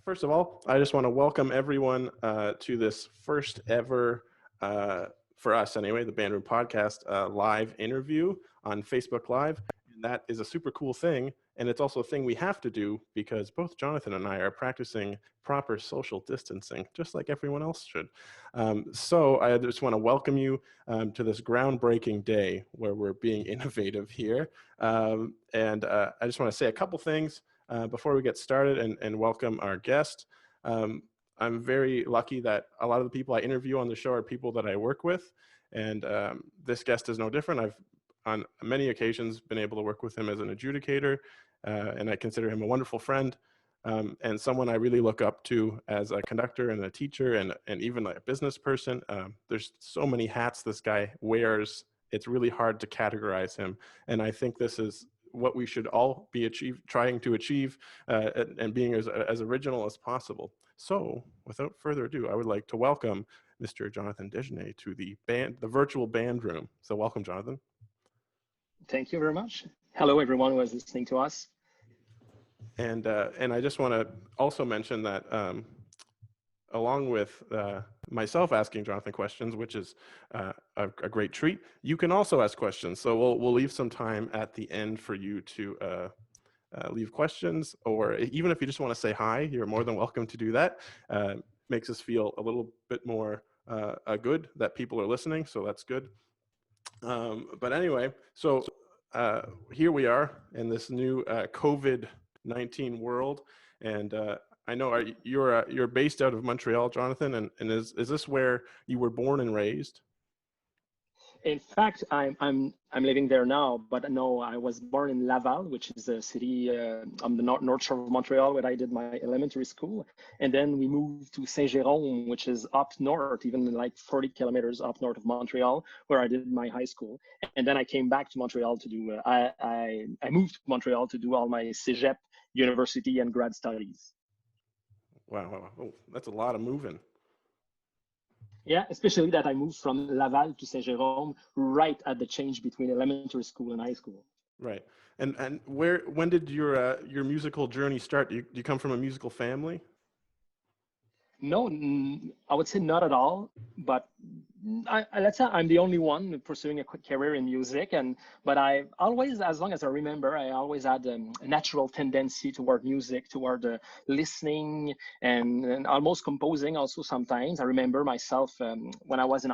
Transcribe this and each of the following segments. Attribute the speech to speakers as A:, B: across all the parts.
A: First of all, I just want to welcome everyone to this first ever, for us anyway, the Band Room Podcast live interview on Facebook Live. And that is a super cool thing. And it's also a thing we have to do because both Jonathan and I are practicing proper social distancing, just like everyone else should. So I just want to welcome you to this groundbreaking day where we're being innovative here. I just want to say a couple things before we get started and welcome our guest. I'm very lucky that a lot of the people I interview on the show are people that I work with, and this guest is no different. I've on many occasions been able to work with him as an adjudicator, and I consider him a wonderful friend and someone I really look up to as a conductor and a teacher and even like a business person. There's so many hats this guy wears. It's really hard to categorize him, and I think this is what we should all be trying to achieve and being as original as possible. So without further ado, I would like to welcome Mr. Jonathan Dagenais to the virtual band room. So welcome, Jonathan.
B: Thank you very much. Hello, everyone who is listening to us.
A: And I just want to also mention that along with myself asking Jonathan questions, which is a great treat, you can also ask questions. So we'll leave some time at the end for you to leave questions, or even if you just want to say hi, you're more than welcome to do that. Makes us feel a little bit more good that people are listening, so that's good. But anyway, so here we are in this new COVID-19 world, and I know you're based out of Montreal, Jonathan, and is this where you were born and raised?
B: In fact, I'm living there now, but no, I was born in Laval, which is a city on the north shore of Montreal, where I did my elementary school, and then we moved to Saint-Jérôme, which is up north, even like 40 kilometers up north of Montreal, where I did my high school, and then I came back to Montreal to do. I moved to Montreal to do all my cégep, university, and grad studies.
A: Wow, oh, that's a lot of moving.
B: Yeah, especially that I moved from Laval to Saint-Jérôme right at the change between elementary school and high school.
A: Right. And when did your musical journey start? Do you come from a musical family?
B: No, I would say not at all, but let's say I'm the only one pursuing a career in music, but I always, as long as I remember, I always had a natural tendency toward music, toward listening and almost composing also sometimes. I remember myself when I was in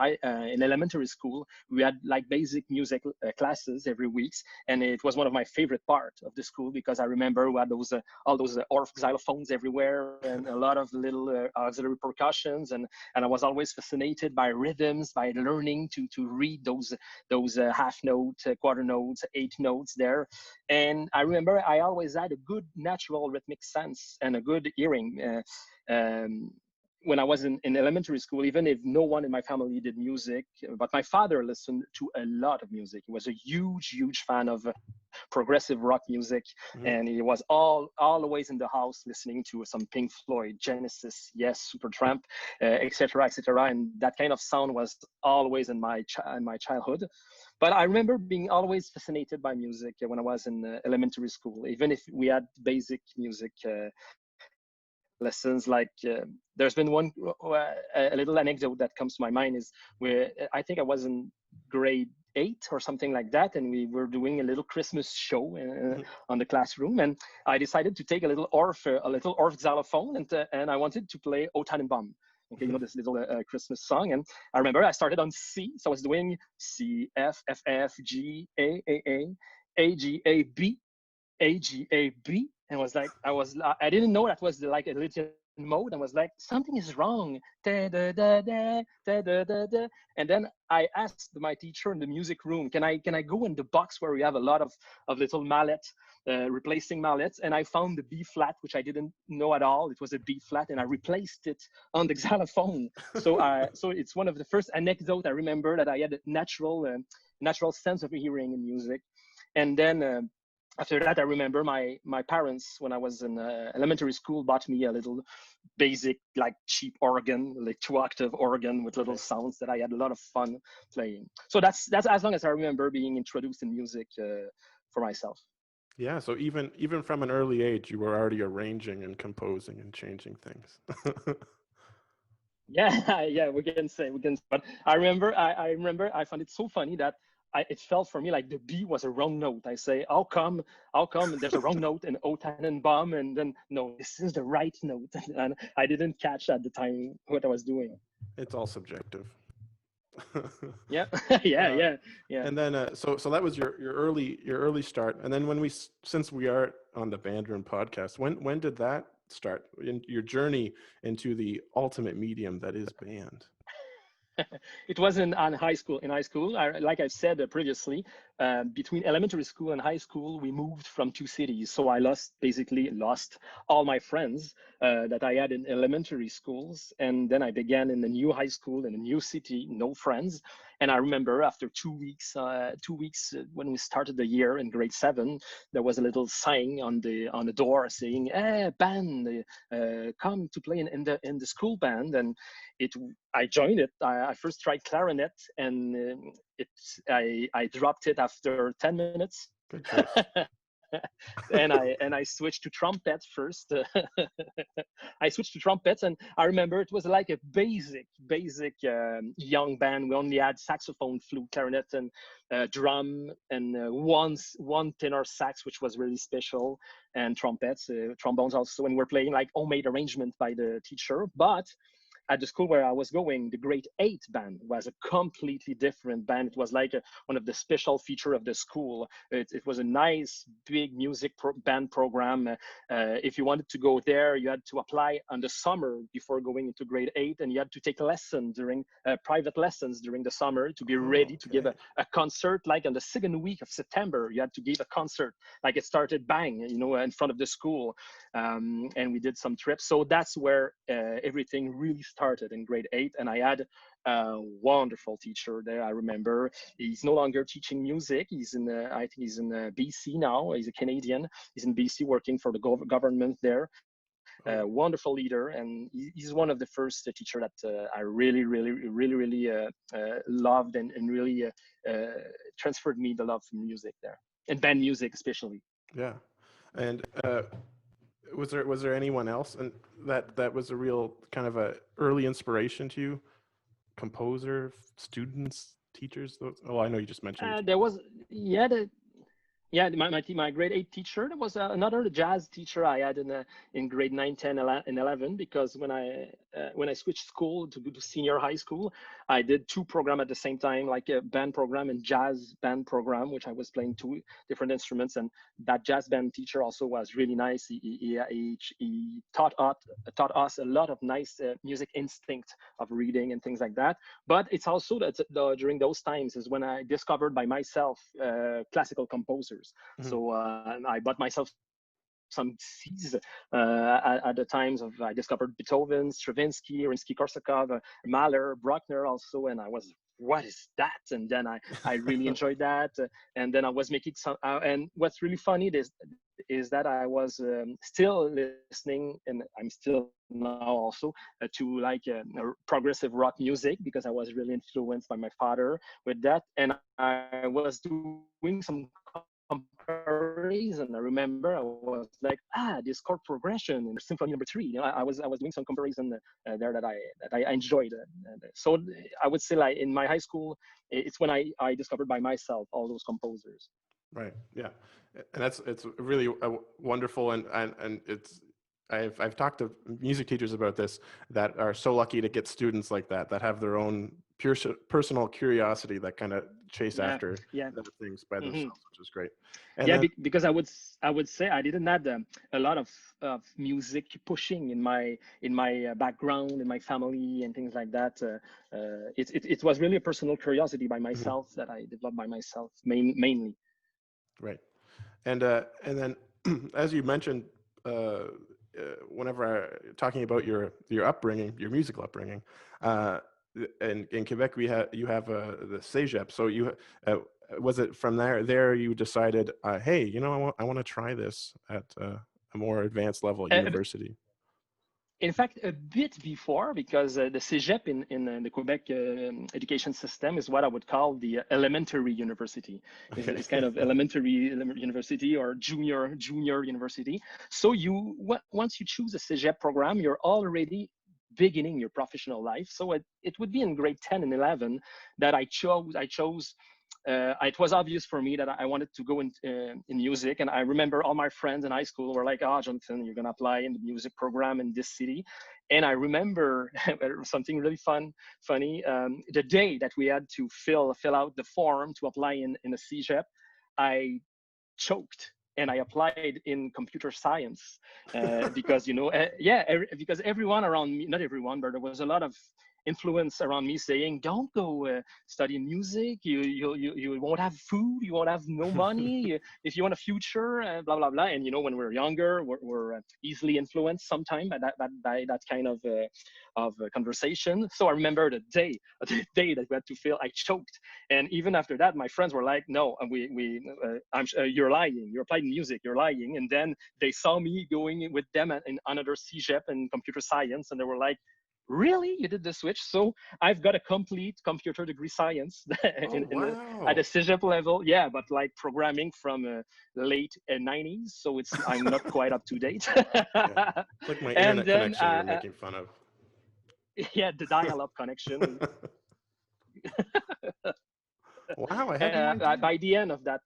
B: elementary school, we had like basic music classes every week, and it was one of my favorite parts of the school because I remember we had those all those Orff xylophones everywhere and a lot of little auxiliary percussions, and I was always fascinated by rhythms, by learning to read those half note, quarter notes, eighth notes there. And I remember I always had a good natural rhythmic sense and a good hearing. When I was in elementary school, even if no one in my family did music, but my father listened to a lot of music. He was a huge fan of progressive rock music, and he was always in the house listening to some Pink Floyd, Genesis, Yes, Supertramp, etc., etc. And that kind of sound was always in my childhood. But I remember being always fascinated by music when I was in elementary school, even if we had basic music lessons. Like there's been a little anecdote that comes to my mind is where I think I was in grade 8 or something like that, and we were doing a little Christmas show on the classroom, and I decided to take a little Orff xylophone, and I wanted to play O Tannenbaum. Okay, you know this little Christmas song, and I remember I started on C, so I was doing C, F, F, F, G, A, G, A, B, A, G, A, B, and I didn't know that was like a little mode, and was like, something is wrong. Da, da, da, da, da, da, da, da. And then I asked my teacher in the music room, can I go in the box where we have a lot of little mallets, replacing mallets? And I found the B flat, which I didn't know at all. It was a B flat, and I replaced it on the xylophone. So it's one of the first anecdotes I remember that I had a natural sense of hearing in music. And then after that, I remember my parents, when I was in elementary school, bought me a little basic, like cheap organ, like 2-octave organ with little sounds that I had a lot of fun playing. So that's as long as I remember being introduced in music for myself.
A: Yeah, so even from an early age, you were already arranging and composing and changing things.
B: Yeah, yeah, we can. But I remember I found it so funny that it felt for me like the B was a wrong note. I say, how come there's a wrong note in O Tannenbaum, and then no, this is the right note, and I didn't catch at the time what I was doing.
A: It's all subjective.
B: Yeah, yeah,
A: uh,
B: yeah, yeah.
A: and then so that was your early start. And then since we are on the Band Room podcast, when did that start in your journey into the ultimate medium that is band?
B: It wasn't on high school. In high school, like I said previously, between elementary school and high school, we moved from two cities. So I basically lost all my friends that I had in elementary schools. And then I began in a new high school in a new city, no friends. And I remember after 2 weeks, 2 weeks when we started the year in grade seven, there was a little sign on the door saying, band, come to play in the school band. And it I joined it. I first tried clarinet, and I dropped it after 10 minutes.
A: Good choice.
B: And I switched to trumpet first. I switched to trumpets, and I remember it was like a basic young band. We only had saxophone, flute, clarinet, and drum, and one tenor sax, which was really special, and trumpets, trombones also. And we're playing like homemade arrangement by the teacher, but at the school where I was going, the grade eight band was a completely different band. It was like one of the special feature of the school. It was a nice big music band program. If you wanted to go there, you had to apply on the summer before going into grade eight, and you had to take lessons during private lessons during the summer to be
A: Oh,
B: ready to give
A: okay.
B: a concert. Like on the second week of September, you had to give a concert. Like it started bang, in front of the school, and we did some trips. So that's where everything really started in grade eight. And I had a wonderful teacher there. I remember he's no longer teaching music. I think he's in BC now. He's a Canadian. He's in BC working for the government there.
A: Oh,
B: Wonderful leader, and he's one of the first teacher that I really, really, really, really loved, and really transferred me the love for music there, and band music especially.
A: yeah. And was there anyone else and that was a real kind of a early inspiration to you? Composer, students, teachers? Oh, I know you just mentioned your
B: There
A: teachers.
B: was, yeah, my grade eight teacher. There was another jazz teacher I had in grade 9, 10, and 11, because when I switched school to go to senior high school, I did two programs at the same time, like a band program and jazz band program, which I was playing two different instruments. And that jazz band teacher also was really nice. He taught us a lot of nice music instinct of reading and things like that. But it's also that during those times is when I discovered by myself classical composers.
A: Mhm.
B: So I bought myself some CDs at the times of I discovered Beethoven, Stravinsky, Rimsky-Korsakov, Mahler, Bruckner also, and I was, what is that? And then I really enjoyed that. And then I was making some. And what's really funny is that I was still listening, and I'm still now also to like progressive rock music, because I was really influenced by my father with that, and I was doing some comparison. I remember I was like, this chord progression in Symphony Number Three. I was doing some comparison there that I enjoyed. So I would say, like in my high school, it's when I discovered by myself all those composers.
A: Right. Yeah. And it's really wonderful, and it's I've talked to music teachers about this that are so lucky to get students like that have their own pure personal curiosity that kind of chase
B: Yeah,
A: after
B: yeah.
A: things by
B: Hmm.
A: themselves, which is great. And
B: Yeah,
A: then
B: because I would say I didn't have a lot of music pushing in my background, in my family, and things like that. It was really a personal curiosity by
A: mhm,
B: myself that I developed by myself, mainly.
A: right. And then as you mentioned, uh, whenever talking about your upbringing, your musical upbringing, uh, in Quebec you have the cégep. So uh, was it from there you decided, hey, I want to try this at a more advanced level at
B: Uh,
A: university?
B: In fact, a bit before, because the cégep in the Quebec education system is what I would call the elementary university.
A: Okay.
B: It's kind of elementary university or junior university. So once you choose a cégep program, you're already beginning your professional life. So it would be in grade 10 and 11 that I chose it was obvious for me that I wanted to go in music. And I remember all my friends in high school were like, "Oh, Jonathan, you're going to apply in the music program in this city." And I remember something really funny. The day that we had to fill out the form to apply in a CEGEP, I choked and I applied in computer science because, because everyone around me, not everyone, but there was a lot of influence around me saying, "Don't go study music. You won't have food. You won't have no money. If you want a future, blah blah blah." And when we're younger, we're easily influenced sometimes by that kind of conversation. So I remember the day that we had to fill, I choked. And even after that, my friends were like, "No, you're lying. You applied in music. You're lying." And then they saw me going with them in another CGEP in computer science, and they were like, "Really? You did the switch?" So I've got a complete computer degree science
A: Oh,
B: at a
A: wow.
B: CGEP level. Yeah, but like programming from late 90s. So I'm not quite up to date.
A: Yeah. It's like my
B: And
A: internet
B: then,
A: connection you're making fun of.
B: yeah, the dial-up connection.
A: Wow, I had no idea.
B: By the end of that,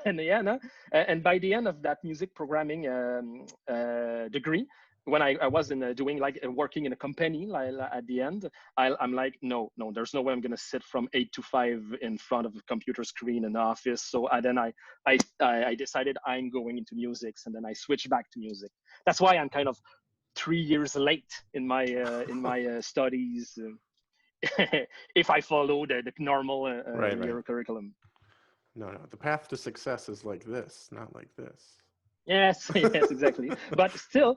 B: and yeah, no? And by the end of that music programming degree, when I was doing like working in a company, at the end, I'm like, no, there's no way I'm gonna sit from 8 to 5 in front of a computer screen in the office. So then I decided I'm going into music, and then I switched back to music. That's why I'm kind of 3 years late in my studies. If I follow the normal
A: Right, right.
B: year curriculum.
A: No, no. The path to success is like this, not like this.
B: Yes, yes, exactly. But still,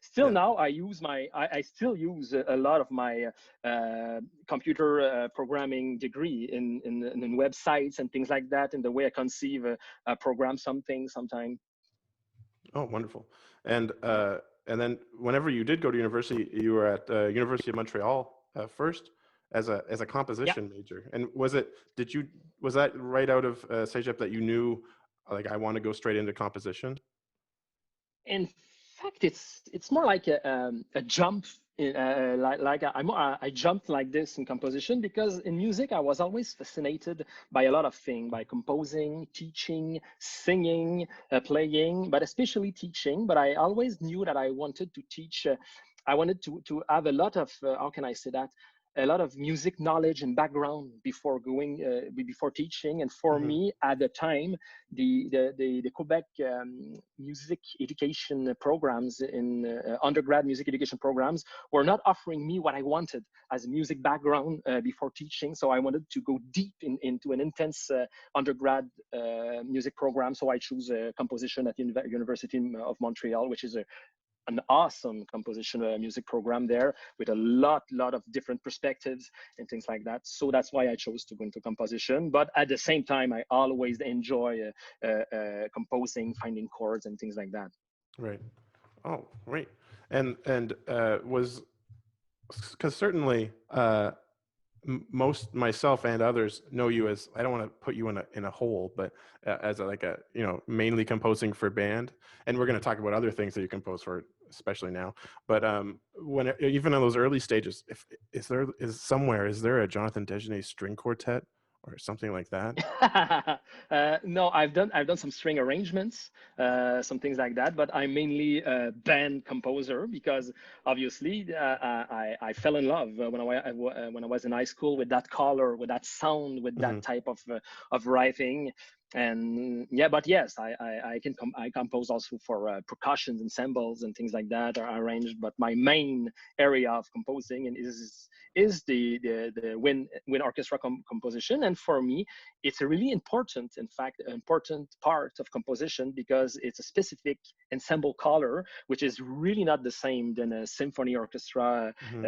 B: still
A: Yeah.
B: now I still use a lot of my computer programming degree in websites and things like that, in the way I conceive a program something sometime.
A: Oh, wonderful. And then whenever you did go to university, you were at University of Montreal first as a
B: Yeah.
A: composition major. And was that right out of CEGEP that you knew, like, I want to go straight into composition?
B: In fact, it's more like a jump. I jumped like this in composition because in music I was always fascinated by a lot of things, by composing, teaching, singing, playing, but especially teaching. But I always knew that I wanted to teach. I wanted to have a lot of how can I say that, a lot of music knowledge and background before teaching. And for
A: Hmm.
B: me at the time, the Quebec music education programs in undergrad music education programs were not offering me what I wanted as a music background before teaching. So I wanted to go deep into an intense undergrad music program. So I chose composition at University of Montreal, which is an awesome composition music program there with a lot of different perspectives and things like that. So that's why I chose to go into composition. But at the same time, I always enjoy composing, finding chords and things like that.
A: Right. Oh, great. And was because certainly most myself and others know you as, I don't want to put you in a hole, but as like a, mainly composing for band. And we're going to talk about other things that you compose for, especially now. But even in those early stages, is there a Jonathan Dagenais string quartet or something like that?
B: No, I've done some string arrangements, some things like that, but I'm mainly a band composer because obviously I fell in love when I was in high school with that color, with that sound, with
A: Hmm.
B: that type of writing. And yeah, but yes, I compose also for percussions and cymbals and things like that are arranged. But my main area of composing is the wind orchestra composition. And for me, it's a really important, in fact, important part of composition because it's a specific ensemble color, which is really not the same than a symphony orchestra
A: Hmm.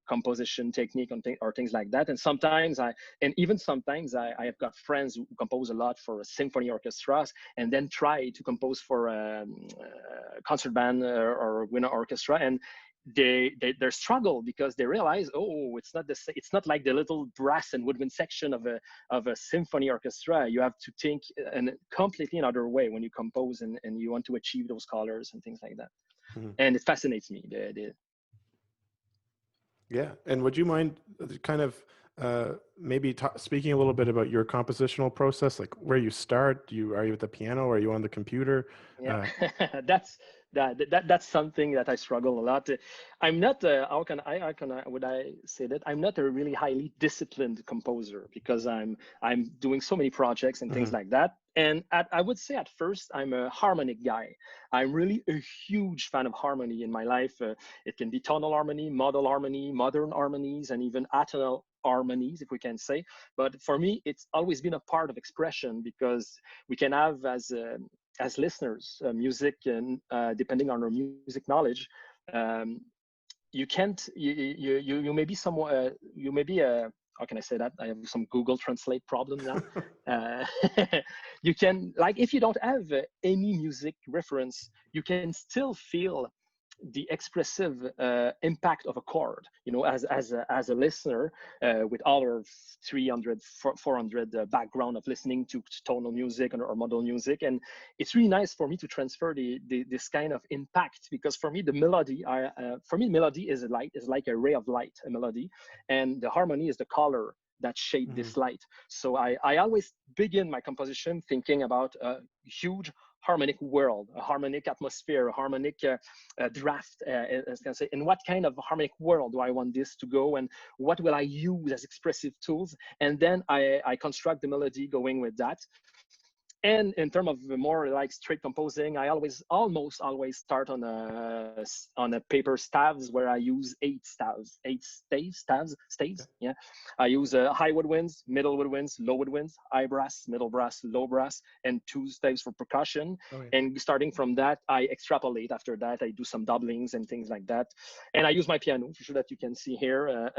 B: composition technique or things like that. And even sometimes I have got friends who compose a lot for symphony orchestras, and then try to compose for concert band or winter orchestra, and they struggle because they realize, oh, it's not like the little brass and woodwind section of a symphony orchestra. You have to think in completely another way when you compose, and you want to achieve those colors and things like that.
A: Mhm.
B: And it fascinates me.
A: Yeah. And would you mind kind of maybe speaking a little bit about your compositional process, like where you start? Are you at the piano? Or are you on the computer?
B: Yeah, that's something that I struggle a lot. I'm not would I say that I'm not a really highly disciplined composer, because I'm doing so many projects and things
A: Mhm.
B: like that. And I would say at first I'm a harmonic guy. I'm really a huge fan of harmony in my life. It can be tonal harmony, modal harmony, modern harmonies, and even atonal harmonies, if we can say. But for me, it's always been a part of expression, because we can have as listeners music, and depending on our music knowledge, um, you may be somewhat you may be how can I say that? I have some Google Translate problem now. uh, you can, like, if you don't have any music reference, you can still feel the expressive impact of a chord, as a listener, with all our 300 400 background of listening to tonal music or modal music. And it's really nice for me to transfer this kind of impact, because for me the melody, melody is like a ray of light, a melody, and the harmony is the color that shade
A: Mhm.
B: this light. So I always begin my composition thinking about a huge harmonic world, a harmonic atmosphere, a harmonic draft, as can say, in what kind of harmonic world do I want this to go, and what will I use as expressive tools, and then I construct the melody going with that. And in terms of more like straight composing, I almost always start on a paper staves, where I use staves.
A: Okay.
B: Yeah, I use high woodwinds, middle woodwinds, low woodwinds, high brass, middle brass, low brass, and two staves for percussion.
A: Oh, yeah.
B: And starting from that, I extrapolate. After that, I do some doublings and things like that. And I use my piano, for sure, that you can see here.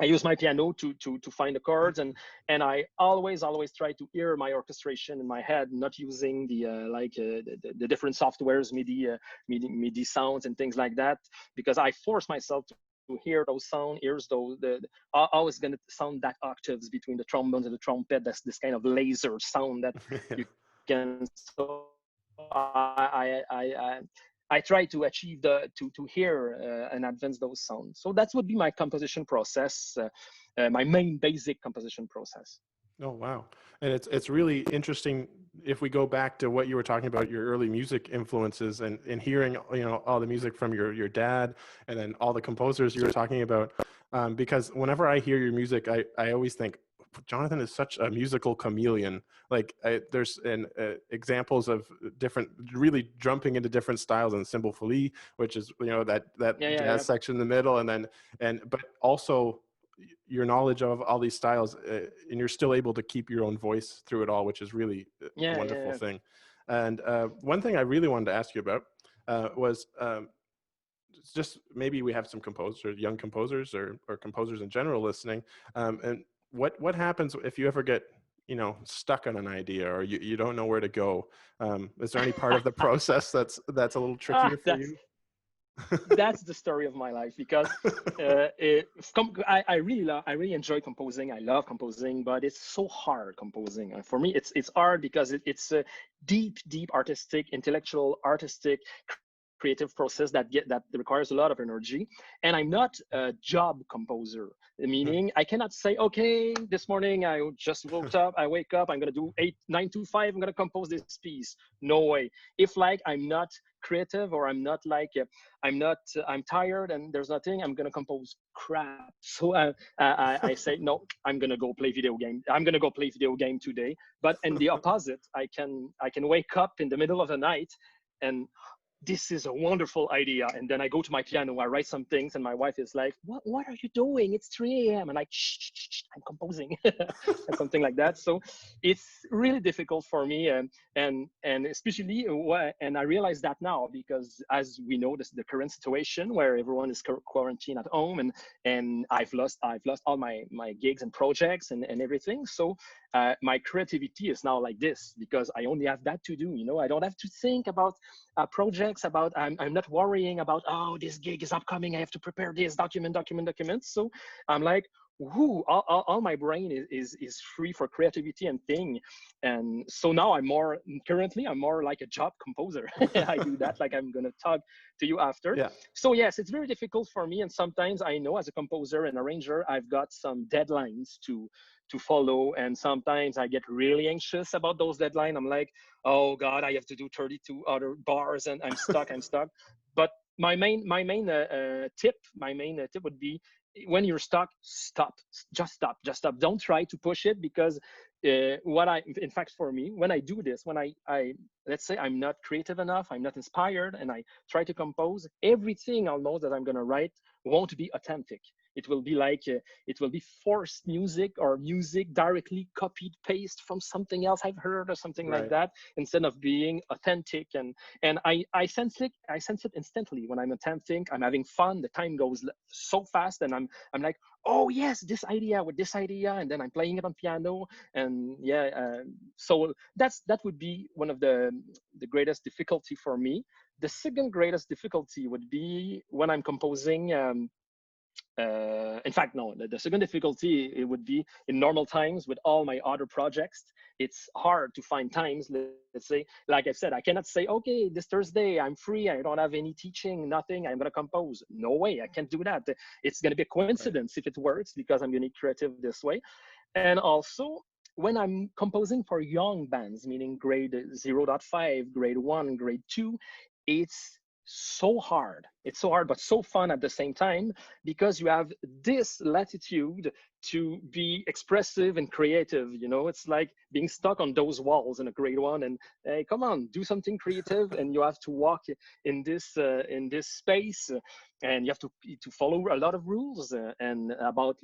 B: I use my piano to find the chords, and I always try to hear my orchestration in my head, not using the different softwares, MIDI sounds and things like that, because I force myself to hear those sound, hears those how it's going to sound, that octaves between the trombones and the trumpet. That's this kind of laser sound that
A: Yeah.
B: you can. So I try to achieve to hear and advance those sounds. So that would be my composition process, my main basic composition process.
A: Oh, wow. And it's really interesting if we go back to what you were talking about, your early music influences, and hearing, all the music from your dad, and then all the composers you were talking about. Because whenever I hear your music, I always think Jonathan is such a musical chameleon. Like there's examples of different, really jumping into different styles in symbophilie, which is, that
B: Yeah, yeah,
A: jazz
B: yeah,
A: section in the middle, but also your knowledge of all these styles, and you're still able to keep your own voice through it all, which is really a
B: yeah,
A: wonderful
B: yeah,
A: thing. And one thing I really wanted to ask you about was just maybe we have some composers, young composers, or composers in general listening. And what happens if you ever get stuck on an idea, or you don't know where to go? Is there any part of the
B: yeah.
A: process that's a little trickier for
B: That's
A: you?
B: that's the story of my life, because I really enjoy composing. I love composing, but it's so hard composing. For me, it's hard because it's a deep artistic, intellectual, artistic, creative process that requires a lot of energy. And I'm not a job composer, meaning I cannot say, okay, this morning I just I wake up, I'm going to do 9 to 5, I'm going to compose this piece. No way. If like I'm not creative, or I'm not like I'm tired and there's nothing, I'm going to compose crap. So I say, no, I'm going to go play video game. I'm going to go play video game today. But in the opposite, I can wake up in the middle of the night and this is a wonderful idea. And then I go to my piano, I write some things, and my wife is like, what are you doing? It's 3 a.m. And like, shh, I'm composing, and something like that. So it's really difficult for me. And especially, and I realize that now, because as we know, this the current situation where everyone is quarantined at home, and I've lost all my gigs and projects and everything. So my creativity is now like this because I only have that to do. I don't have to think about projects. I'm not worrying about, oh, this gig is upcoming, I have to prepare this document. So I'm like, whoo, all my brain is free for creativity and thing. And so now currently I'm more like a job composer. I do that, like I'm gonna talk to you after.
A: Yeah.
B: So yes, it's very difficult for me, and sometimes I know as a composer and arranger I've got some deadlines to follow, and sometimes I get really anxious about those deadlines. I'm like, oh god, I have to do 32 other bars and I'm stuck. But my main tip would be, when you're stuck, just stop. Don't try to push it, because in fact, for me, when I do this, when I let's say I'm not creative enough, I'm not inspired, and I try to compose, everything almost that I'm going to write won't be authentic. It will be like it will be forced music, or music directly copied paste from something else I've heard or something like
A: Right.
B: that, instead of being authentic. And I sense it instantly. When I'm authentic, I'm having fun, the time goes so fast, and I'm like, oh yes, this idea with this idea, and then I'm playing it on piano. And yeah, so that would be one of the greatest difficulty for me. The second greatest difficulty would be when I'm composing. In fact, no, the second difficulty, it would be in normal times with all my other projects. It's hard to find times. Let's say, like I said, I cannot say, okay, this Thursday I'm free, I don't have any teaching, nothing, I'm going to compose. No way, I can't do that. It's going to be a
A: Right.
B: coincidence if it works, because I'm unique creative this way. And also, when I'm composing for young bands, meaning grade 0.5, grade 1, grade 2, it's it's so hard, but so fun at the same time, because you have this latitude to be expressive and creative. It's like being stuck on those walls in a grade 1, and hey, come on, do something creative, and you have to walk in this space, and you have to follow a lot of rules, and about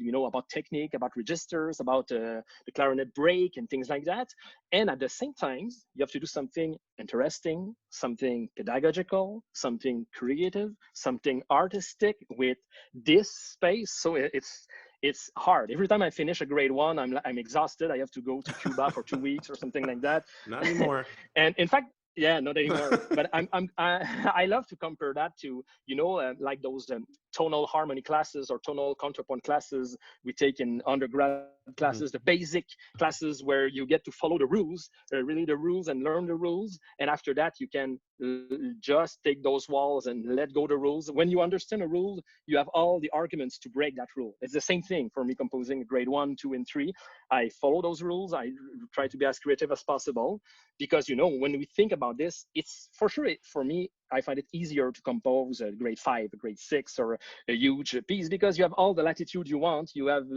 B: technique, about registers, about the clarinet break and things like that. And at the same time, you have to do something interesting, something pedagogical, something creative, something artistic with this space. So it's hard. Every time I finish a grade 1, I'm exhausted. I have to go to Cuba for 2 weeks or something like that.
A: Not anymore.
B: And in fact, yeah, not anymore. But I love to compare that to, like those tonal harmony classes or tonal counterpoint classes we take in undergrad classes,
A: Mhm.
B: the basic classes where you get to follow the rules, really the rules, and learn the rules. And after that, you can just take those walls and let go the rules. When you understand a rule, you have all the arguments to break that rule. It's the same thing for me composing grade 1, 2, and 3. I follow those rules. I try to be as creative as possible, because when we think about this, it's for sure, for me, I find it easier to compose a grade 5, a grade 6, or a huge piece, because you have all the latitude you want. You have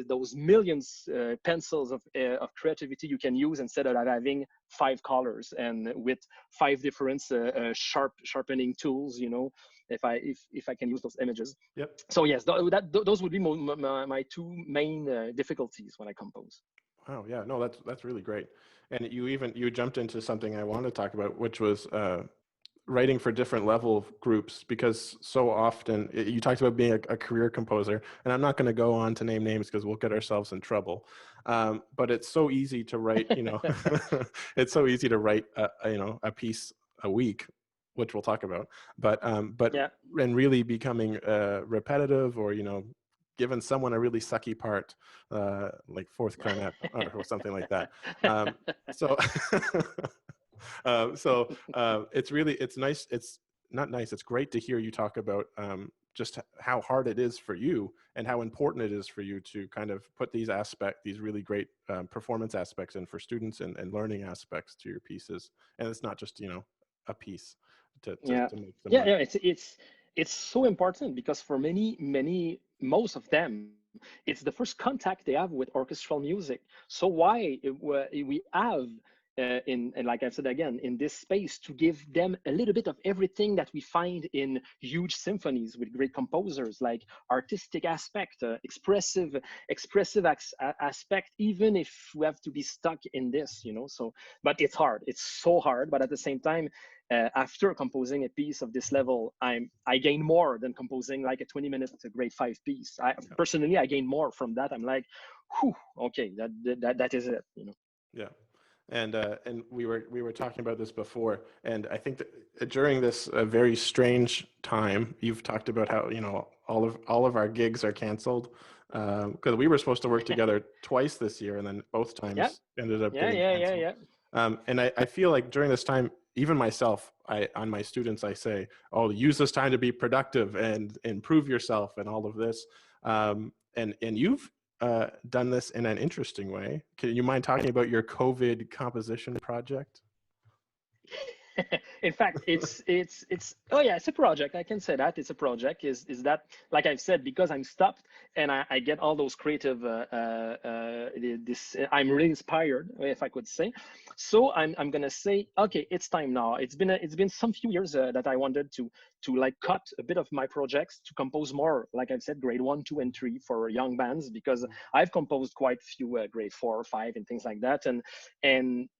B: those millions pencils of creativity you can use, instead of having 5 colors and with 5 different sharpening tools. If I can use those images.
A: Yep.
B: So yes, those would be my two main difficulties when I compose.
A: Wow. Yeah. No, that's really great. And you jumped into something I wanted to talk about, which was writing for different level groups, because so often you talked about being a career composer, and I'm not going to go on to name names because we'll get ourselves in trouble. But it's so easy to write, it's so easy to write a piece a week, which we'll talk about. But
B: Yeah.
A: and really becoming repetitive, or giving someone a really sucky part, like fourth clarinet or something like that. So it's nice. It's not nice. It's great to hear you talk about just how hard it is for you, and how important it is for you to kind of put these really great performance aspects in for students, and learning aspects to your pieces. And it's not just, a piece
B: Yeah,
A: to make them
B: yeah,
A: work.
B: yeah. It's so important, because for most of them, it's the first contact they have with orchestral music. So why we have and like I've said again, in this space, to give them a little bit of everything that we find in huge symphonies with great composers, like artistic aspect, aspect, even if we have to be stuck in this. So, but it's hard. It's so hard. But at the same time, after composing a piece of this level, I gain more than composing like a 20-minute grade 5 piece. Personally, I gain more from that. I'm like, whew, okay, that is it, you know.
A: Yeah. And we were talking about this before, and I think that during this very strange time, you've talked about how, you know, all of our gigs are canceled, because we were supposed to work together twice this year, and then both
B: Yeah,
A: times ended up
B: yeah,
A: getting
B: yeah, yeah,
A: canceled.
B: yeah.
A: And I feel like during this time, even myself, on my students, I say, oh, use this time to be productive and improve yourself and all of this. And you've done this in an interesting way. Can you mind talking about your COVID composition project?
B: In fact, it's oh yeah, it's a project. I can say that it's a project. Is that, like I've said, because I'm stopped and I get all those creative this I'm really inspired, if I could say. So I'm gonna say, okay, it's time now. It's been some few years that I wanted to like cut a bit of my projects to compose more, like I've said, grade 1, 2, and 3 for young bands, because I've composed quite few grade 4 or 5 and things like that, and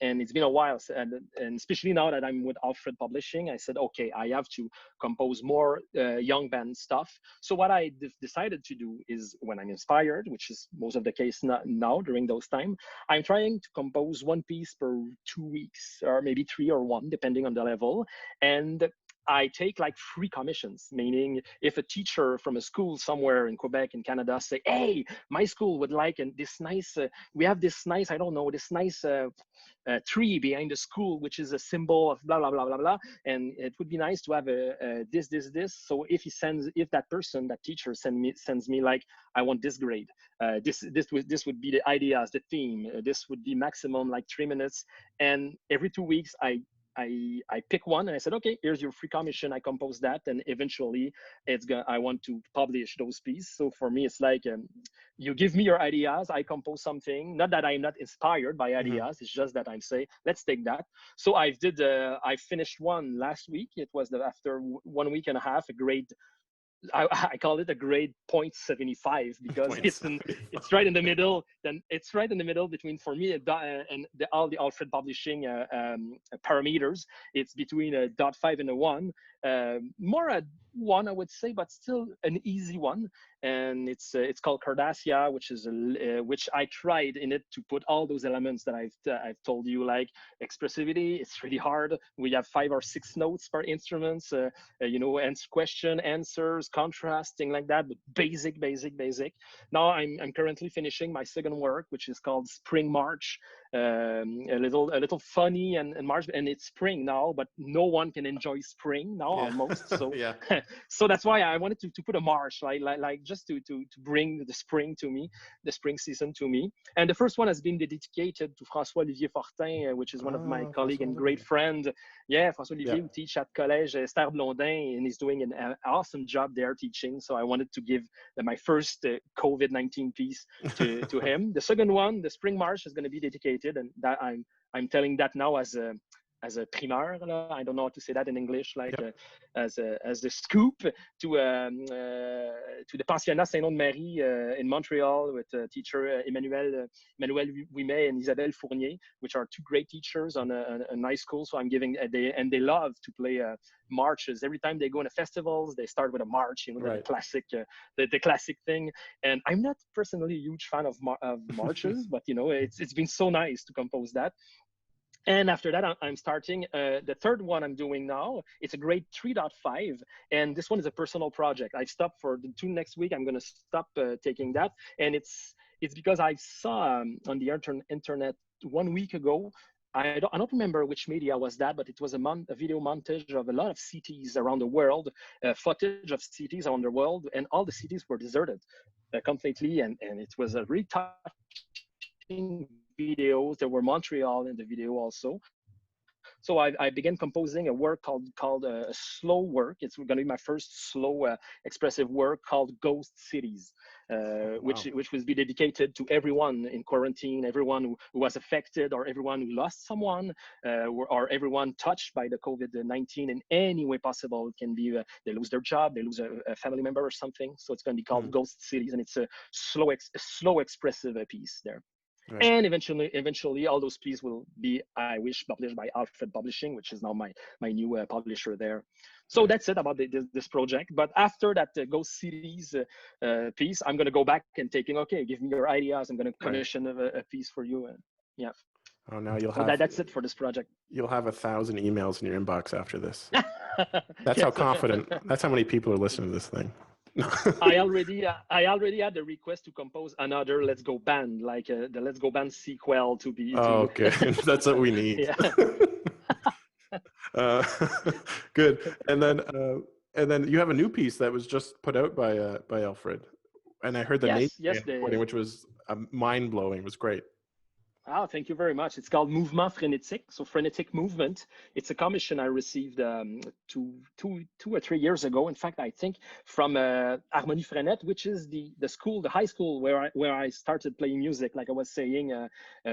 B: it's been a while, and especially now that I'm with Alfred Publishing, I said, okay, I have to compose more young band stuff. So what I decided to do is, when I'm inspired, which is most of the case now during those time, I'm trying to compose one piece per 2 weeks, or maybe 3 or 1, depending on the level. And I take like free commissions, meaning if a teacher from a school somewhere in Quebec in Canada say, hey, my school would like this nice, we have this nice, I don't know, this nice tree behind the school, which is a symbol of blah, blah, blah, blah, blah. And it would be nice to have this. So if that person, that teacher sends me like, I want this grade, this would be the ideas, the theme, this would be maximum like 3 minutes. And every 2 weeks, I pick one and I said, okay, here's your free commission. I compose that, and eventually I want to publish those pieces. So for me, it's like, you give me your ideas, I compose something. Not that I'm not inspired by
A: Mm-hmm.
B: ideas, it's just that I'm say, let's take that. So I finished one last week. It was after 1 week and a half, a grade, I call it a grade 0.75, because
A: Points.
B: it's right in the middle. Then it's right in the middle between, for me, and all the Alfred Publishing parameters. It's between a 0.5 and a 1, more a 1, I would say, but still an easy one. And it's called Cardassia, which I tried in it to put all those elements that I've told you, like expressivity. It's really hard. We have 5 or 6 notes per instruments. Question, answers, contrast, thing like that, but basic. Now I'm currently finishing my second work, which is called Spring March. A little funny and March, and it's spring now, but no one can enjoy spring now,
A: Yeah.
B: almost. So
A: Yeah.
B: so that's why I wanted to put a march, like just to bring the spring to me, the spring season to me. And the first one has been dedicated to François Olivier Fortin, which is one of my colleague
A: François
B: and great
A: Olivier.
B: friend. Yeah, François Olivier,
A: Yeah.
B: who teach at Collège Esther Blondin, and he's doing an awesome job there teaching. So I wanted to give my first COVID-19 piece to him. The second one, the Spring March, is going to be dedicated, and that I'm telling that now as a primeur. I don't know how to say that in English, like
A: Yep.
B: as a scoop to the Pensionnat Saint-Nom-de-Marie in Montreal, with teacher Emmanuel Ouimet and Isabelle Fournier, which are 2 great teachers on a nice school. So I'm giving they love to play marches. Every time they go in festivals, they start with a march, the
A: Right.
B: classic the classic thing. And I'm not personally a huge fan of marches, but it's been so nice to compose that. And after that, I'm starting the third one I'm doing now. It's a grade 3.5, and this one is a personal project. I've stopped for the 2 next week. I'm going to stop taking that, and it's because I saw on the internet 1 week ago. I don't remember which media was that, but it was a video montage of a lot of cities around the world, footage of cities around the world, and all the cities were deserted completely, and it was a really touching videos. There were Montreal in the video also. So I began composing a work called a slow work. It's going to be my first slow expressive work called Ghost Cities,
A: Wow.
B: which will be dedicated to everyone in quarantine, everyone who was affected, or everyone who lost someone, or everyone touched by the COVID-19 in any way possible. It can be they lose their job, they lose a family member or something. So it's going to be called
A: Hmm.
B: Ghost Cities, and it's a slow expressive piece there.
A: Right.
B: And eventually all those pieces will be, I wish, published by Alfred Publishing, which is now my new publisher there. So
A: Right.
B: that's it about this project. But after that Ghost Cities piece, I'm going to go back and taking, okay, give me your ideas, I'm going to
A: Right.
B: commission a piece for you. Yeah.
A: Oh, now you'll
B: So
A: have
B: that's it for this project.
A: 1,000 emails in your inbox after this. That's how
B: Yes.
A: confident. That's how many people are listening to this thing.
B: I already had the request to compose another Let's Go Band, like the Let's Go Band sequel to be
A: Oh,
B: to.
A: okay. That's what we need.
B: Yeah.
A: uh, good. And then you have a new piece that was just put out by Alfred, and I heard the name
B: Yes.
A: recording, which was mind blowing. It was great.
B: Ah, thank you very much. It's called Mouvement Frénétique, so frenetic movement. It's a commission I received two or 3 years ago. In fact, I think from Harmonie Frenette, which is the school, the high school where I started playing music, like I was saying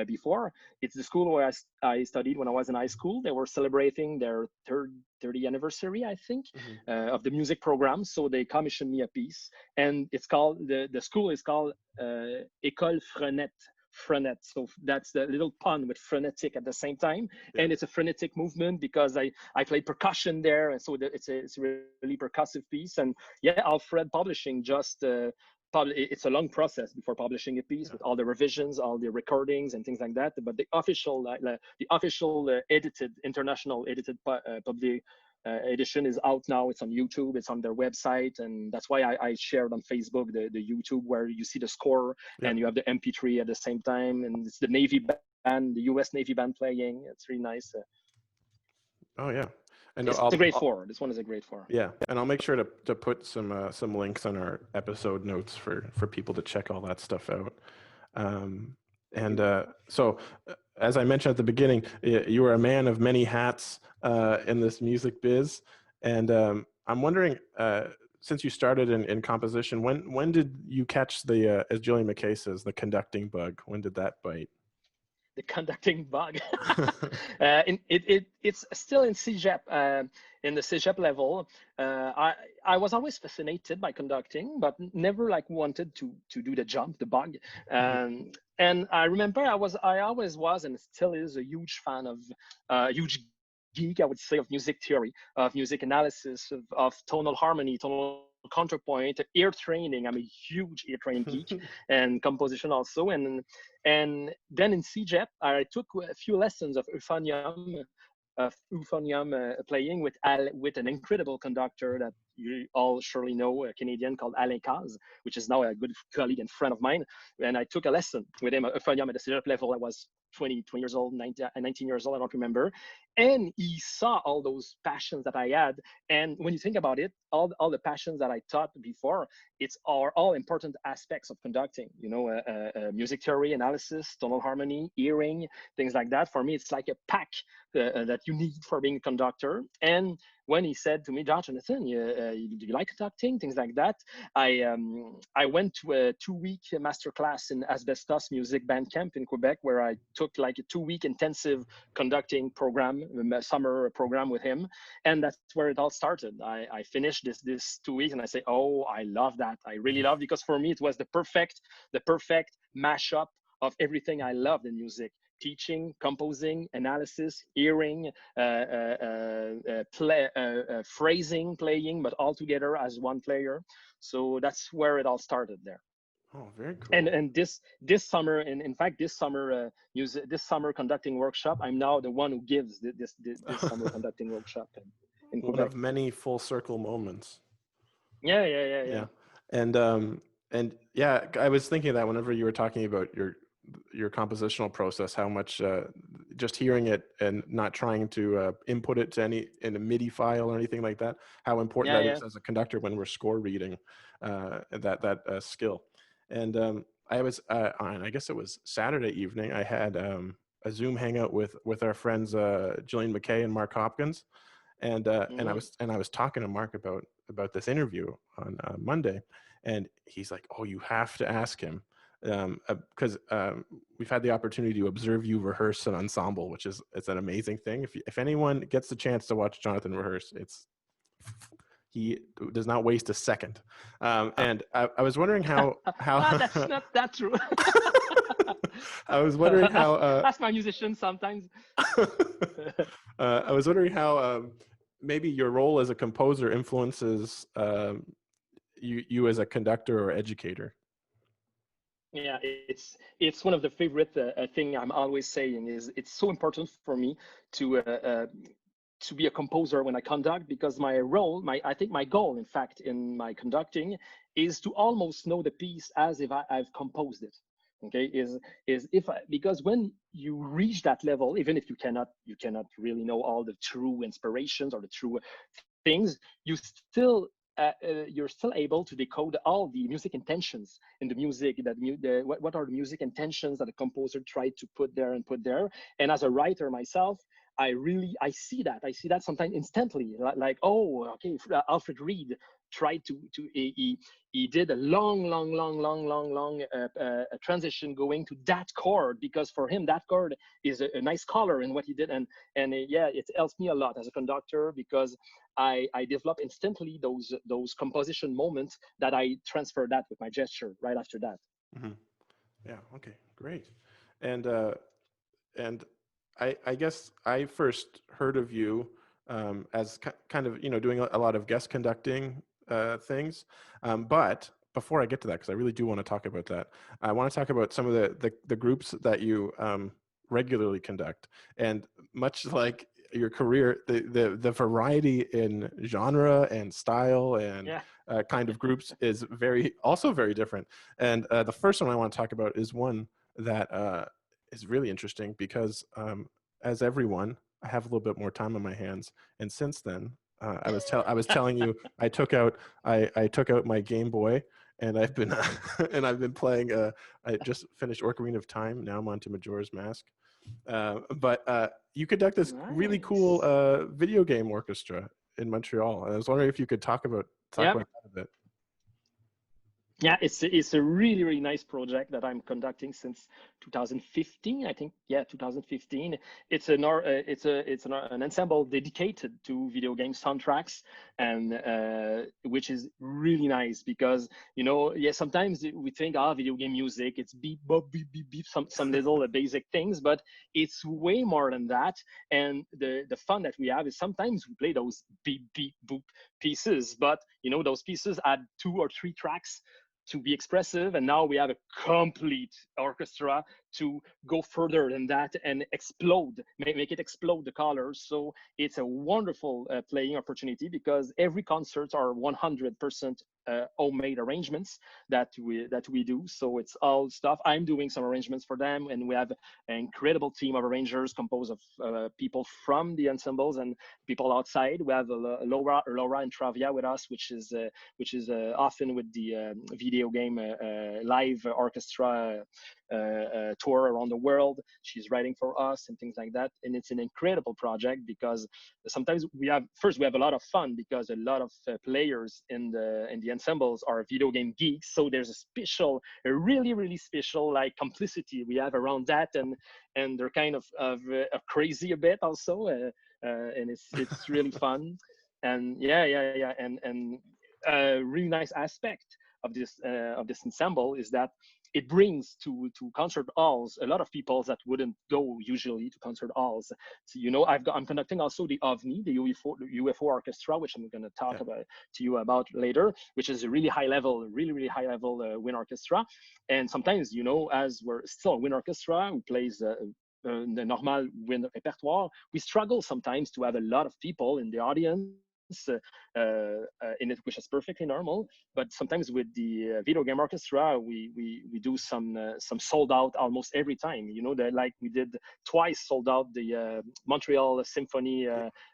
B: before. It's the school where I studied when I was in high school. They were celebrating their 30th anniversary, I think, of the music program. So they commissioned me a piece, and it's called the school is called École Frenette. Frenet. So that's the little pun with frenetic at the same time.
A: Yeah.
B: And it's a frenetic movement because I play percussion there. And so it's a really percussive piece. And yeah, Alfred Publishing just, it's a long process before publishing a piece with all the revisions, all the recordings and things like that. But the official, edited, international edited public edition is out now. It's on YouTube, it's on their website, and that's why I shared on Facebook the YouTube where you see the score and you have the MP3 at the same time, and it's the Navy band, the US Navy band playing. It's really nice.
A: Oh yeah, and
B: It's a grade 4. This one is a grade 4.
A: Yeah, and I'll make sure to put some links on our episode notes for people to check all that stuff out. So, as I mentioned at the beginning, you are a man of many hats in this music biz, and I'm wondering, since you started in composition, when did you catch the, as Julian McKay says, the conducting bug? When did that bite?
B: The conducting bug. It's still in CEGEP, in the CEGEP level. I was always fascinated by conducting, but never like wanted to do the jump, the bug. And I remember I always was and still is a huge fan of, huge geek, I would say, of music theory, of music analysis, of tonal harmony, tonal counterpoint, ear training. I'm a huge ear training geek, and composition also. And then in CEGEP, I took a few lessons of euphonium playing with an incredible conductor that you all surely know, a Canadian called Alain Caz, which is now a good colleague and friend of mine. And I took a lesson with him, euphonium at the CEGEP level. I was 20 years old, 19 years old, I don't remember. And he saw all those passions that I had. And when you think about it, all the passions that I taught before, are all important aspects of conducting, music theory, analysis, tonal harmony, hearing, things like that. For me, it's like a pack that you need for being a conductor. And when he said to me, Jonathan, do you like conducting, things like that, I went to a 2-week masterclass in asbestos music band camp in Quebec, where I took like a 2-week intensive conducting program, a summer program with him. And that's where it all started. I finished this 2 weeks and I say, oh, I love that. I really love, because for me, it was the perfect mashup of everything I loved in music: teaching, composing, analysis, hearing, phrasing, playing, but all together as one player. So that's where it all started there.
A: Oh, very cool.
B: And this summer, in fact, this summer conducting workshop, I'm now the one who gives this summer conducting workshop in Quebec.
A: One of many full circle moments.
B: Yeah.
A: And yeah, I was thinking that whenever you were talking about your compositional process, how much just hearing it and not trying to input it to in a MIDI file or anything like that, how important that is as a conductor when we're score reading that skill. And I guess it was Saturday evening, I had a Zoom hangout with our friends Julian McKay and Mark Hopkins, and I was talking to Mark about this interview on Monday, and he's like, "Oh, you have to ask him." Because we've had the opportunity to observe you rehearse an ensemble, it's an amazing thing. If anyone gets the chance to watch Jonathan rehearse, he does not waste a second. And I was wondering how
B: that's not that true.
A: I was wondering how.
B: Ask my musician sometimes.
A: I was wondering how maybe your role as a composer influences you as a conductor or educator.
B: Yeah, it's one of the favorite thing I'm always saying is it's so important for me to uh, uh, to be a composer when I conduct, because my role, my I think my goal, in fact, in my conducting is to almost know the piece as if I've composed it. Okay, is if I, because when you reach that level, even if you cannot really know all the true inspirations or the true things, you still you're still able to decode all the music intentions in the music, that what are the music intentions that the composer tried to put there and put there. And as a writer myself, I see that sometimes instantly, like, oh, okay, Alfred Reed tried to he did a long transition going to that chord, because for him that chord is a nice color in what he did. And yeah, it helps me a lot as a conductor, because I develop instantly those composition moments that I transfer that with my gesture right after that.
A: Hmm. Yeah. Okay. Great. And I guess I first heard of you as kind of doing a lot of guest conducting things. But before I get to that, because I really do want to talk about that, I want to talk about some of the groups that you regularly conduct. And much like your career, the variety in genre and style and
B: Yeah.
A: kind of groups is also very different. And the first one I want to talk about is one that is really interesting because, as everyone, I have a little bit more time on my hands, and since then, I was telling you, I took out my Game Boy, and I've been and I've been playing. I just finished Ocarina of Time. Now I'm on to Majora's Mask. But you conduct this really cool
B: Nice.
A: video game orchestra in Montreal. And I was wondering if you could talk
B: Yeah.
A: about that a bit.
B: Yeah, it's a really nice project that I'm conducting since 2015. I think, yeah, 2015. It's an ensemble dedicated to video game soundtracks, and which is really nice because, yeah, sometimes we think, video game music, it's beep bop beep beep beep, some little basic things, but it's way more than that. And the fun that we have is sometimes we play those beep beep boop pieces, but those pieces add 2 or 3 tracks to be expressive, and now we have a complete orchestra to go further than that and explode, make it explode the colors. So it's a wonderful playing opportunity, because every concerts are 100% homemade arrangements that we do. So it's all stuff. I'm doing some arrangements for them, and we have an incredible team of arrangers composed of people from the ensembles and people outside. We have Laura and Travia with us, which is often with the video game live orchestra tour around the world. She's writing for us and things like that, and it's an incredible project because sometimes we have a lot of fun, because a lot of players in the ensembles are video game geeks. So there's a really special like complicity we have around that, and they're kind of crazy a bit also, and it's really fun. And yeah, and a really nice aspect of this ensemble is that it brings to concert halls a lot of people that wouldn't go usually to concert halls. So, I'm conducting also the OVNI, the UFO orchestra, which I'm going to talk
A: Yeah.
B: about to you about later, which is a really high level, really high level wind orchestra. And sometimes, as we're still a wind orchestra who plays the normal wind repertoire, we struggle sometimes to have a lot of people in the audience in it, which is perfectly normal. But sometimes with the video game orchestra, we do some sold out almost every time. That, like, we did twice sold out the Montreal Symphony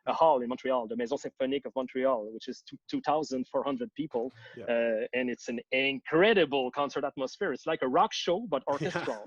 B: Hall in Montreal, the Maison Symphonique of Montreal, which is 2,400 people,
A: Yeah.
B: and it's an incredible concert atmosphere. It's like a rock show but
A: Yeah.
B: orchestral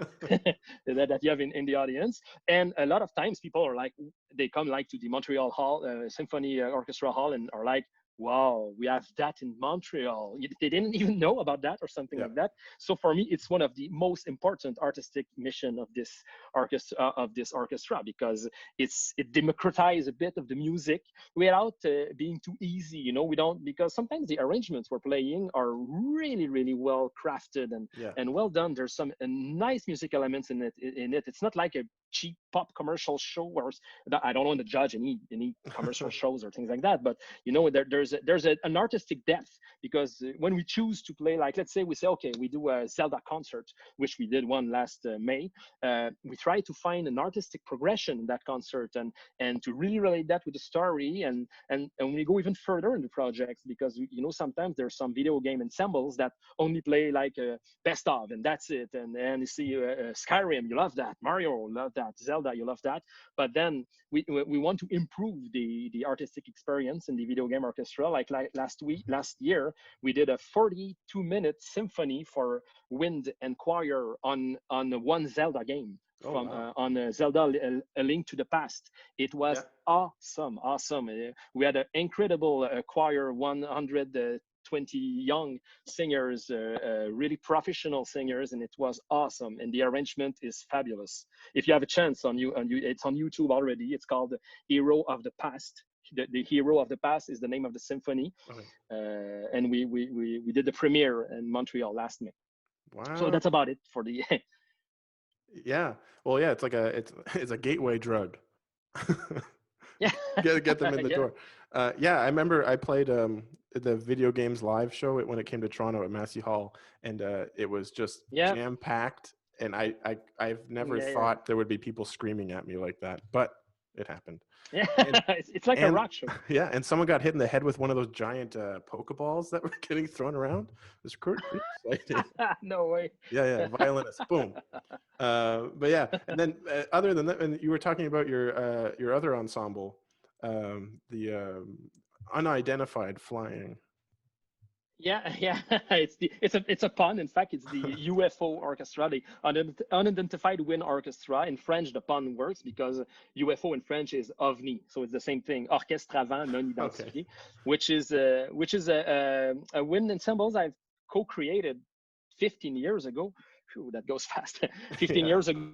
B: that you have in the audience. And a lot of times people are like, they come like to the Montreal Hall Symphony Orchestra Hall and are like, wow, we have that in Montreal. They didn't even know about that or something
A: Yeah.
B: like that. So for me, it's one of the most important artistic mission of this orchestra, because it democratizes a bit of the music without being too easy. We don't, because sometimes the arrangements we're playing are really, really well crafted
A: Yeah.
B: and well done. There's some nice music elements in it. It's not like a cheap pop commercial show, or I don't want to judge any commercial shows or things like that, but there's an artistic depth, because when we choose to play, like, let's say we say, okay, we do a Zelda concert, which we did one last May. We try to find an artistic progression in that concert, and to really relate that with the story, and we go even further in the projects, because sometimes there's some video game ensembles that only play like best of, and that's it. And you see Skyrim, you love that. Mario, love that. Zelda, you love that. But then we want to improve the artistic experience in the video game orchestra. Like last year, we did a 42-minute symphony for wind and choir on one Zelda game,
A: Oh,
B: from
A: wow.
B: on Zelda: A Link to the Past. It
A: Yeah.
B: was awesome, awesome. We had an incredible choir, 120 young singers, really professional singers, and it was awesome. And the arrangement is fabulous. If you have a chance, it's on YouTube already. It's called Hero of the Past. The Hero of the Past is the name of the symphony,
A: Okay.
B: and we did the premiere in Montreal last May. So
A: Wow.
B: that's about it for the
A: Yeah. Well, yeah, it's like it's a gateway drug.
B: yeah.
A: Get them in the
B: Yeah.
A: door. Yeah, I remember I played the video games live show when it came to Toronto at Massey Hall, and it was just
B: Yeah.
A: jam packed. And I've never
B: Yeah. Yeah.
A: thought there would be people screaming at me like that, but it happened.
B: Yeah.
A: And
B: It's like a
A: and
B: rock show.
A: yeah, and someone got hit in the head with one of those giant Pokeballs that were getting thrown around. It was pretty exciting.
B: No way.
A: Yeah, yeah, violinist, boom. But yeah, and then other than that, and you were talking about your other ensemble, the unidentified flying.
B: Yeah, yeah. It's a pun. In fact, it's the UFO orchestra, the unidentified wind orchestra. In French, the pun works because UFO in French is ovni, so it's the same thing. Orchestre avant non
A: Okay.
B: identifié, which is a wind ensemble I've co-created 15 years ago. Phew, that goes fast. 15
A: Yeah.
B: years ago,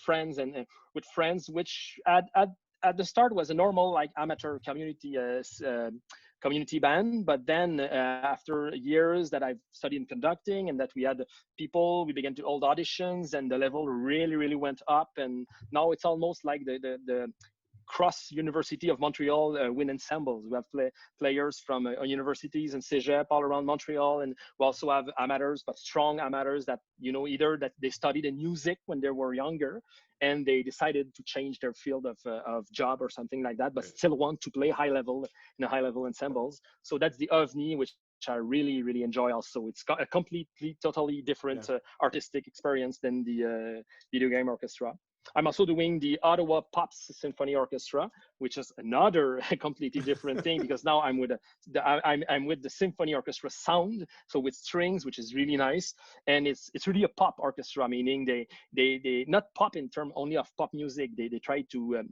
B: friends and with friends, which at the start was a normal like amateur community band. But then after years that I've studied in conducting and that we had people, we began to hold auditions, and the level really, really went up. And now it's almost like the cross University of Montreal wind ensembles. We have players from universities and cégep all around Montreal, and we also have amateurs, but strong amateurs that either that they studied in music when they were younger, and they decided to change their field of job or something like that, but
A: Right.
B: still want to play high level in a high level ensembles. So that's the OVNI, which I really, really enjoy. Also, it's got a completely, totally
A: Yeah.
B: different artistic experience than the video game orchestra. I'm also doing the Ottawa Pops Symphony Orchestra, which is another completely different thing, because now I'm with the symphony orchestra sound, so with strings, which is really nice. And it's really a pop orchestra, meaning they not pop in terms only of pop music. They try to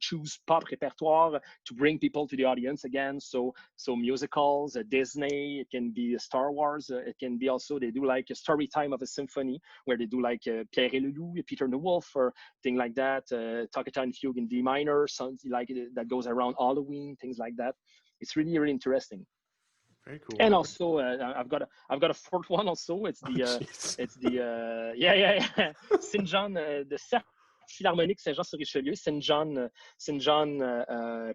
B: choose pop repertoire to bring people to the audience again. So musicals, Disney, it can be Star Wars, it can be also, they do like a story time of a symphony where they do like Pierre et le Loup, Peter and the Wolf, or thing like that. Toccata and Fugue in D minor, something like that goes around Halloween, things like that. It's really, really interesting.
A: Very cool.
B: And also, I've got a fourth one also. It's
A: Oh,
B: the
A: jeez.
B: yeah Saint John, the Cercle Philharmonique Saint Jean sur Richelieu, Saint John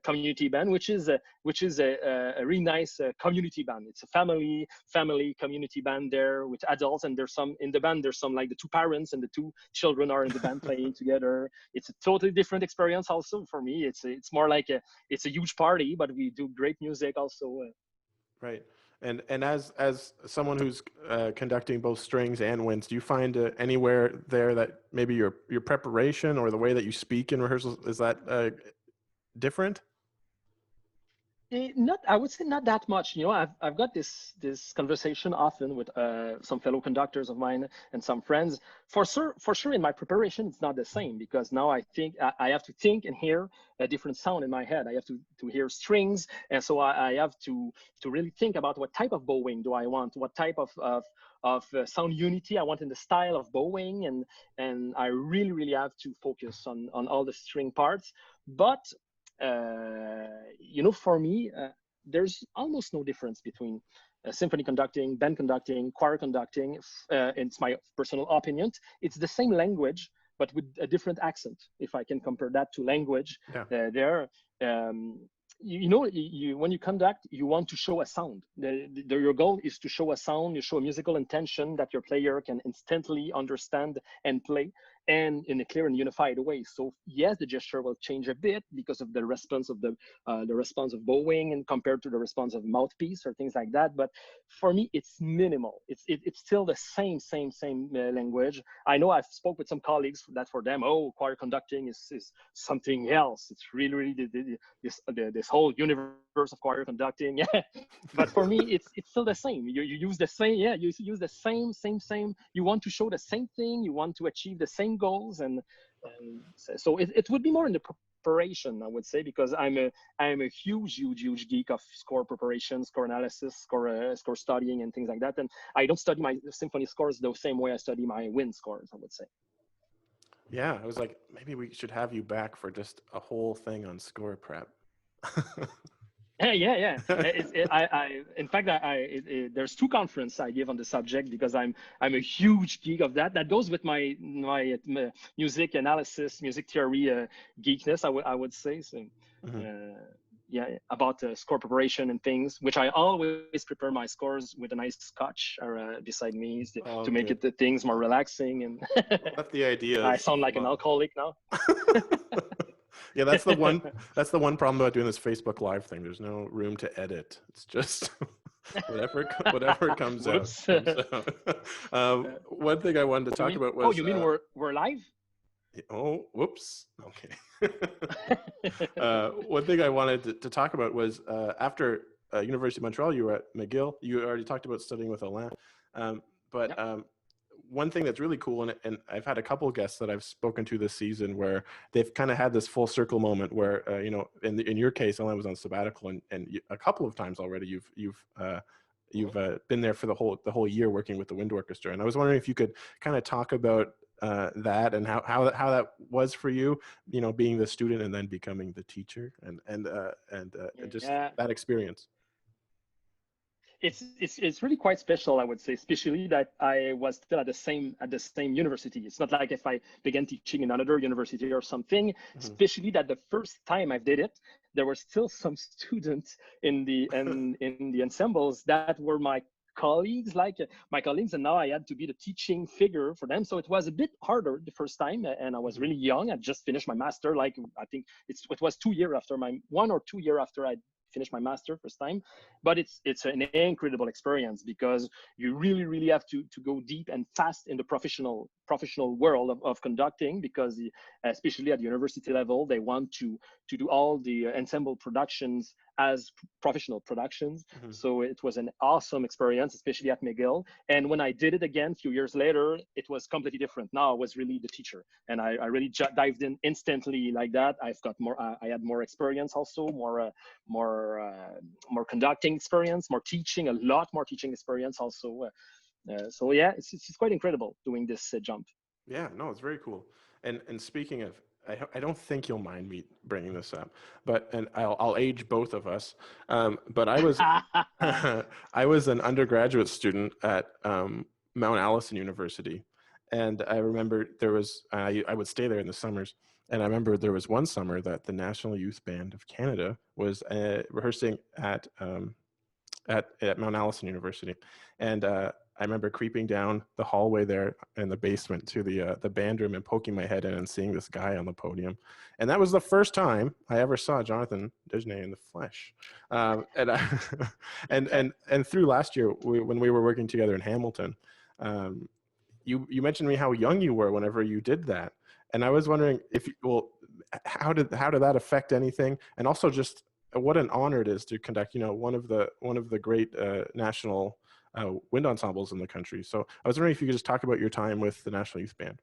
B: community band, which is a really nice community band. It's a family community band there with adults, and there's some in the band. There's some like the two parents and the two children are in the band playing together. It's a totally different experience also for me. It's more like it's a huge party, but we do great music also.
A: Right. And as someone who's conducting both strings and winds, do you find anywhere there that maybe your preparation or the way that you speak in rehearsals is that different?
B: Not, I would say not that much. You know, I've got this conversation often with some fellow conductors of mine and some friends. For sure, in my preparation, it's not the same because now I think I have to think and hear a different sound in my head. I have to hear strings, and so I have to really think about what type of bowing do I want, what type of sound unity I want in the style of bowing, and I really have to focus on all the string parts, but you know, for me, there's almost no difference between symphony conducting, band conducting, choir conducting. It's my personal opinion. It's the same language, but with a different accent. If I can compare that to language,
A: Yeah.
B: there. Um, you know, when you conduct, you want to show a sound. Your goal is to show a sound. You show a musical intention that your player can instantly understand and play, and in a clear and unified way. So yes, the gesture will change a bit because of the response of the response of bowing and compared to the response of mouthpiece or things like that. But for me, it's minimal. It's still the same language. I know I've spoke with some colleagues that for them, oh, choir conducting is something else. It's really this whole universe of choir conducting. Yeah, but for me, it's still the same. You use the same. Yeah, you use the same. You want to show the same thing. You want to achieve the same goals, and so it would be more in the preparation, I would say, because I'm a huge geek of score preparation, score analysis, score studying, and things like that. And I don't study my symphony scores the same way I study my wind scores, I would say.
A: Yeah, I was like, maybe we should have you back for just a whole thing on score prep.
B: Yeah. In fact, there's two conferences I give on the subject because I'm a huge geek of that. That goes with my music analysis, music theory geekness. I would say so.
A: Mhm.
B: Yeah, about score preparation and things, which I always prepare my scores with a nice scotch or beside me
A: Oh,
B: to make
A: good.
B: it the things more relaxing. And
A: Well, that's the idea
B: I
A: of,
B: sound like an
A: well,
B: alcoholic now.
A: yeah, that's the one problem about doing this Facebook Live thing. There's no room to edit. It's just whatever comes out
B: Whoops.
A: comes out. One thing I wanted to
B: You
A: talk
B: mean?
A: about
B: Oh,
A: was
B: you mean we're live?
A: oh, whoops. Okay. One thing I wanted to talk about was after University of Montreal, you were at McGill. You already talked about studying with Alain, but
B: Yep.
A: one thing that's really cool, and I've had a couple of guests that I've spoken to this season where they've kind of had this full circle moment where, in your case, Alain was on sabbatical, and a couple of times already you've been there for the whole year working with the wind orchestra. And I was wondering if you could kind of talk about that and how that was for you, being the student and then becoming the teacher, and just
B: Yeah.
A: that experience.
B: It's really quite special, I would say, especially that I was still at the same university. It's not like if I began teaching in another university or something.
A: Mhm.
B: Especially that the first time I did it, there were still some students in the ensembles that were my colleagues, my colleagues, and now I had to be the teaching figure for them. So it was a bit harder the first time, and I was
A: Mhm.
B: really young. I just finished my master. Like I think it was 2 years after my 1 or 2 years after I finished my master first time, but it's an incredible experience because you really have to go deep and fast in the professional world of conducting, because especially at the university level they want to do all the ensemble productions as professional productions.
A: Mhm.
B: So it was an awesome experience, especially at McGill. And when I did it again a few years later, it was completely different. Now I was really the teacher, and I really dived in instantly like that. I've got more. I had more experience, also more conducting experience, more teaching, a lot more teaching experience also. So yeah, it's quite incredible doing this jump.
A: Yeah, no, it's very cool. And speaking of, I don't think you'll mind me bringing this up, but and I'll age both of us. But I was I was an undergraduate student at Mount Allison University, and I remember I would stay there in the summers, and I remember there was one summer that the National Youth Band of Canada was rehearsing at Mount Allison University, and I remember creeping down the hallway there in the basement to the band room and poking my head in and seeing this guy on the podium, and that was the first time I ever saw Jonathan Dagenais in the flesh, and I, and through last year when we were working together in Hamilton, um, you mentioned to me how young you were whenever you did that, and I was wondering if how did that affect anything, and also just what an honor it is to conduct, one of the great national wind ensembles in the country. So I was wondering if you could just talk about your time with the National Youth Band.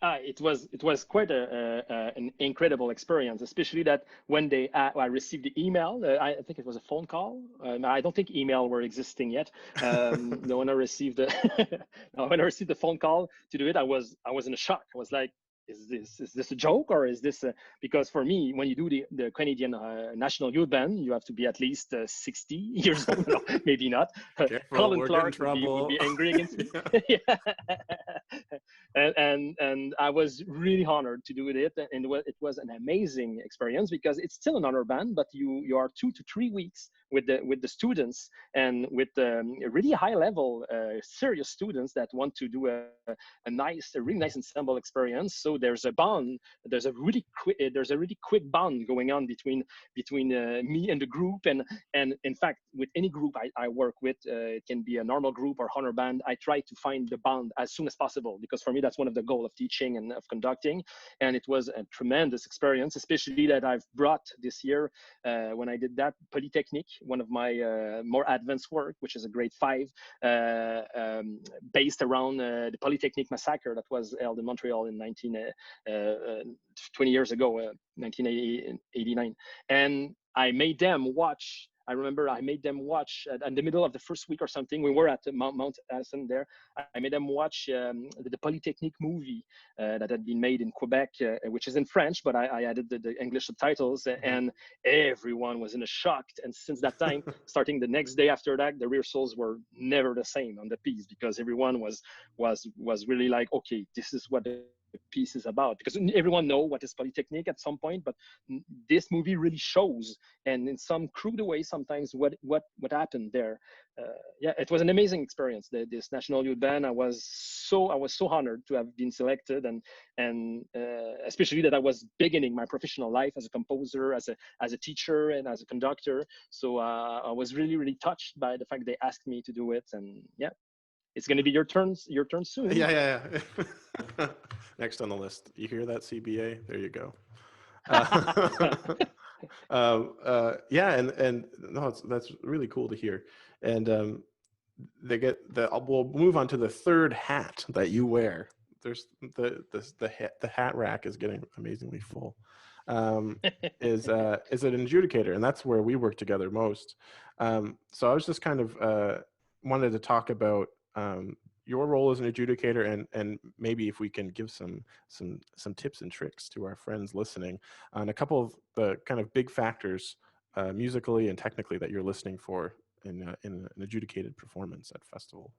B: It was quite an incredible experience, especially that when I received the email. I think it was a phone call. I don't think email were existing yet. When I received the phone call to do it, I was in a shock. I was like, is this a joke, or is this because for me, when you do the Canadian National Youth Band, you have to be at least 60 years old. No, maybe not.
A: Careful,
B: Colin
A: we're
B: Clark
A: in
B: would
A: trouble.
B: be angry against me. Yeah. And I was really honored to do it, and it was an amazing experience because it's still an honor band, but you are 2 to 3 weeks with the students, and with really high level serious students that want to do a really nice ensemble experience. So there's a bond. There's a really quick bond going on between me and the group, and in fact, with any group I work with, it can be a normal group or honor band. I try to find the bond as soon as possible, because for me that's one of the goals of teaching and of conducting. And it was a tremendous experience, especially that I've brought this year when I did that Polytechnique, one of my more advanced work, which is a grade 5, based around the Polytechnique massacre that was held in Montreal in 20 years ago, 1989. And I made them watch. I remember I made them watch in the middle of the first week or something. We were at Mount Allison there. I made them watch the Polytechnique movie that had been made in Quebec, which is in French, but I added the English subtitles, and everyone was in a shock. And since that time, starting the next day after that, the rehearsals were never the same on the piece, because everyone was really like, okay, this is what the piece is about, because everyone know what is Polytechnique at some point, but this movie really shows, and in some crude way sometimes, what happened there. Yeah, it was an amazing experience. This National Youth Band, I was so honored to have been selected, and especially that I was beginning my professional life as a composer, as a teacher, and as a conductor. So I was really touched by the fact they asked me to do it, and yeah, it's going to be your turn soon.
A: Yeah. Next on the list. You hear that, CBA? There you go. Yeah, and no, that's really cool to hear. And we'll move on to the third hat that you wear. There's the hat rack is getting amazingly full. Is an adjudicator, and that's where we work together most. So I was just kind of wanted to talk about your role as an adjudicator, and maybe if we can give some tips and tricks to our friends listening on a couple of the kind of big factors musically and technically that you're listening for in an adjudicated performance at festival.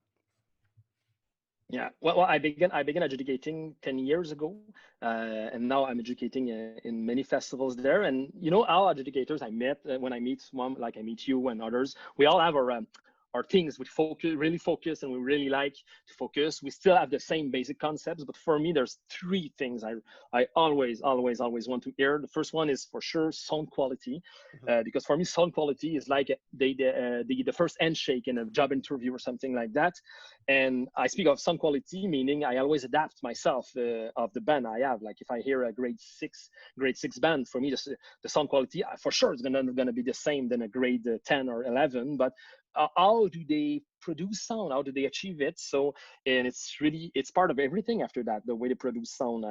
B: Yeah, well, I began adjudicating 10 years ago, and now I'm educating in many festivals there. And all adjudicators I met, when I meet one, like I meet you and others, we all have our things we really focus, and we really like to focus. We still have the same basic concepts, but for me, there's 3 things I always want to hear. The first one is for sure sound quality, because for me, sound quality is like the first handshake in a job interview or something like that. And I speak of sound quality, meaning I always adapt myself of the band I have. Like if I hear a grade six band, for me, the sound quality for sure is gonna be the same than a grade 10 or 11. But how do they produce sound? How do they achieve it? So, and it's part of everything after that, the way they produce sound.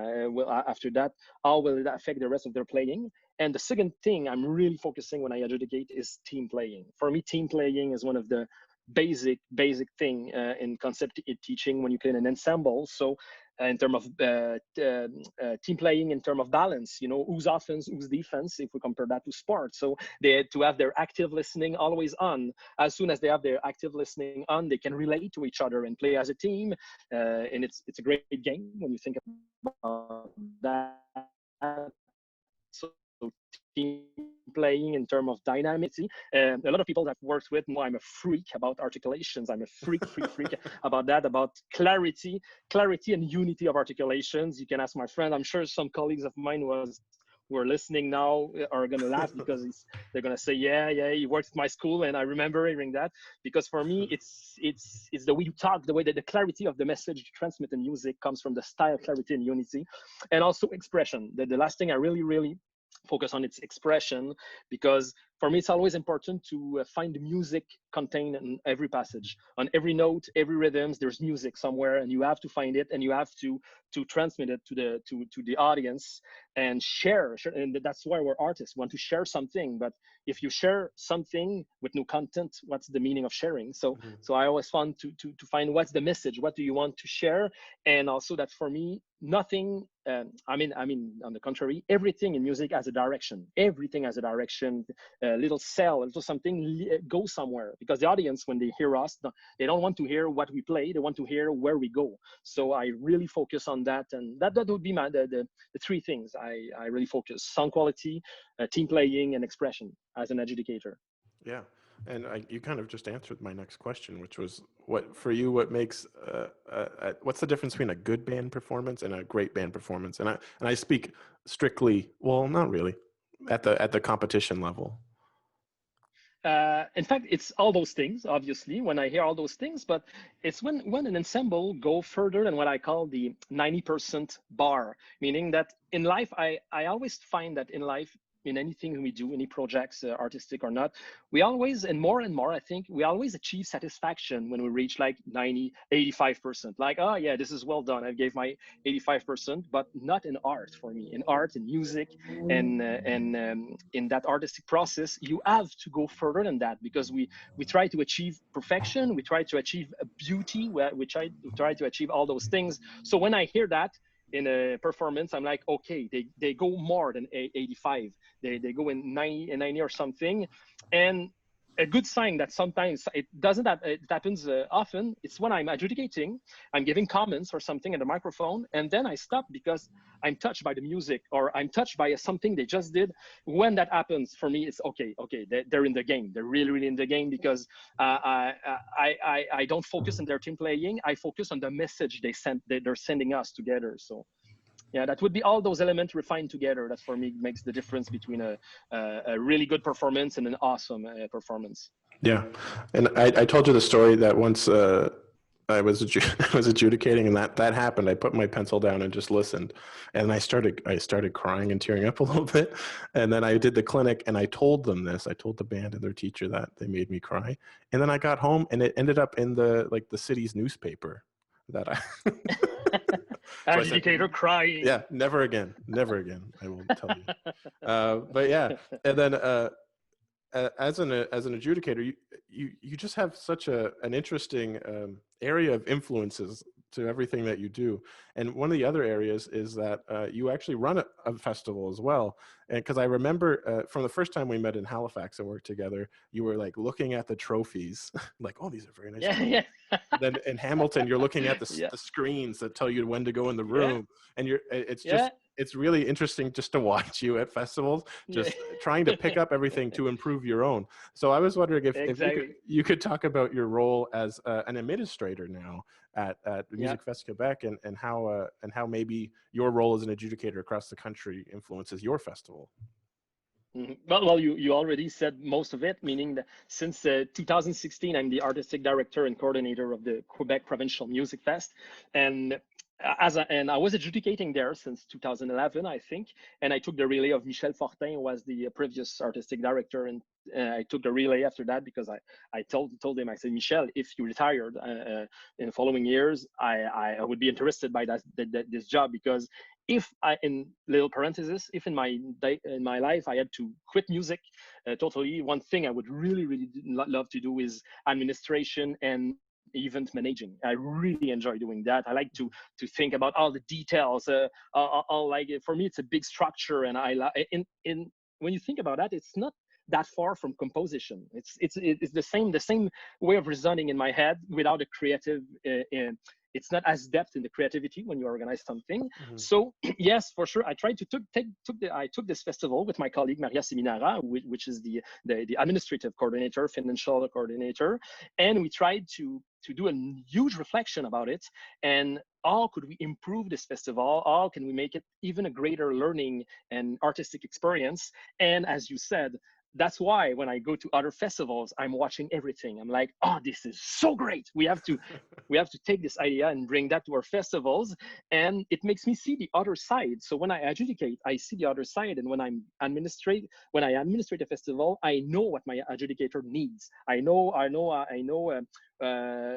B: After that, how will it affect the rest of their playing? And the second thing I'm really focusing when I adjudicate is team playing. For me, team playing is one of the basic thing in concept teaching when you play in an ensemble. So in terms of team playing, in terms of balance, who's offense, who's defense, if we compare that to sports. So they to have their active listening always on. As soon as they have their active listening on, they can relate to each other and play as a team. And it's a great game when you think about that. So team playing in terms of dynamicity. A lot of people I've worked with know I'm a freak about articulations. I'm a freak about that, about clarity and unity of articulations. You can ask my friend. I'm sure some colleagues of mine who are listening now are going to laugh because they're going to say, yeah, he worked at my school, and I remember hearing that. Because for me, it's the way you talk, the way that the clarity of the message you transmit in music comes from the style, clarity, and unity, and also expression. The last thing I really focus on its expression, because for me it's always important to find the music contained in every passage, on every note, every rhythms. There's music somewhere, and you have to find it, and you have to transmit it to the audience and share. And that's why we're artists. We want to share something, but if you share something with no content, what's the meaning of sharing? So
A: Mhm.
B: so I always want to find what's the message, what do you want to share. And also that for me, nothing, I mean on the contrary, everything in music has a direction. Everything has a direction. A little cell, a little something go somewhere, because the audience, when they hear us, they don't want to hear what we play, they want to hear where we go. So I really focus on that, and that would be the three things I really focus: sound quality, team playing, and expression as an adjudicator.
A: Yeah, and you kind of just answered my next question, which was what for you, what makes what's the difference between a good band performance and a great band performance? And I speak strictly, well, not really, at the competition level.
B: In fact, it's all those things, obviously, when I hear all those things, but it's when an ensemble go further than what I call the 90% bar, meaning that in life, I always find that in life, in anything we do, any projects, artistic or not, we always, and more, I think, we always achieve satisfaction when we reach like 90, 85%. Like, oh yeah, this is well done. I gave my 85%, but not in art for me. In art, in music, and in that artistic process, you have to go further than that, because we try to achieve perfection, we try to achieve a beauty, we try to achieve all those things. So when I hear that in a performance, I'm like, okay, they go more than 85, they go in 90 and 90 or something. And a good sign that sometimes it doesn't have, it happens often, it's when I'm adjudicating, I'm giving comments or something at the microphone, and then I stop because I'm touched by the music, or I'm touched by something they just did. When that happens, for me, it's okay, they're in the game, they're really, really in the game, because I don't focus on their team playing, I focus on the message they're sending us together. So yeah, that would be all those elements refined together. That for me makes the difference between a really good performance and an awesome performance.
A: Yeah, and I told you the story that once I was I was adjudicating, and that happened. I put my pencil down and just listened, and I started crying and tearing up a little bit. And then I did the clinic, and I told them this. I told the band and their teacher that they made me cry. And then I got home, and it ended up in the city's newspaper that I. So I said,
B: Adjudicator crying.
A: yeah, never again, never again. I will tell you. But yeah, and then as an adjudicator, you just have such an interesting area of influences to everything that you do. And one of the other areas is that you actually run a festival as well. And because I remember from the first time we met in Halifax and worked together, you were like looking at the trophies, like, oh, these are very nice
B: Yeah,
A: trophies.
B: yeah.
A: Then in Hamilton, you're looking at
B: Yeah,
A: the screens that tell you when to go in the
B: yeah,
A: room, and it's
B: yeah,
A: just it's really interesting just to watch you at festivals,
B: yeah.
A: just trying to pick up everything to improve your own. So I was wondering if
B: Exactly.
A: you could talk about your role as an administrator now at
B: Yeah.
A: Music Fest Quebec, and how maybe your role as an adjudicator across the country influences your festival.
B: Mhm. Well, you already said most of it, meaning that since 2016, I'm the artistic director and coordinator of the Quebec Provincial Music Fest, and and I was adjudicating there since 2011, I think, and I took the relay of Michel Fortin, who was the previous artistic director, and I took the relay after that, because I told him, I said, Michel, if you retired in the following years, I would be interested by this job, because if I, in little parenthesis, if in my life I had to quit music totally, one thing I would really, really love to do is administration and event managing. I really enjoy doing that. I like to think about all the details. All like, for me, it's a big structure, and in when you think about that, it's not that far from composition. It's the same way of resonating in my head without a creative. It's not as depth in the creativity when you organize something.
A: Mhm.
B: So yes, for sure, I tried to I took this festival with my colleague Maria Seminara, which is the administrative coordinator, financial coordinator, and we tried to do a huge reflection about it, and how could we improve this festival? How can we make it even a greater learning and artistic experience? And as you said, that's why when I go to other festivals, I'm watching everything. I'm like, oh, this is so great. We have to take this idea and bring that to our festivals, and it makes me see the other side. So when I adjudicate, I see the other side, and when I administrate a festival, I know what my adjudicator needs. I know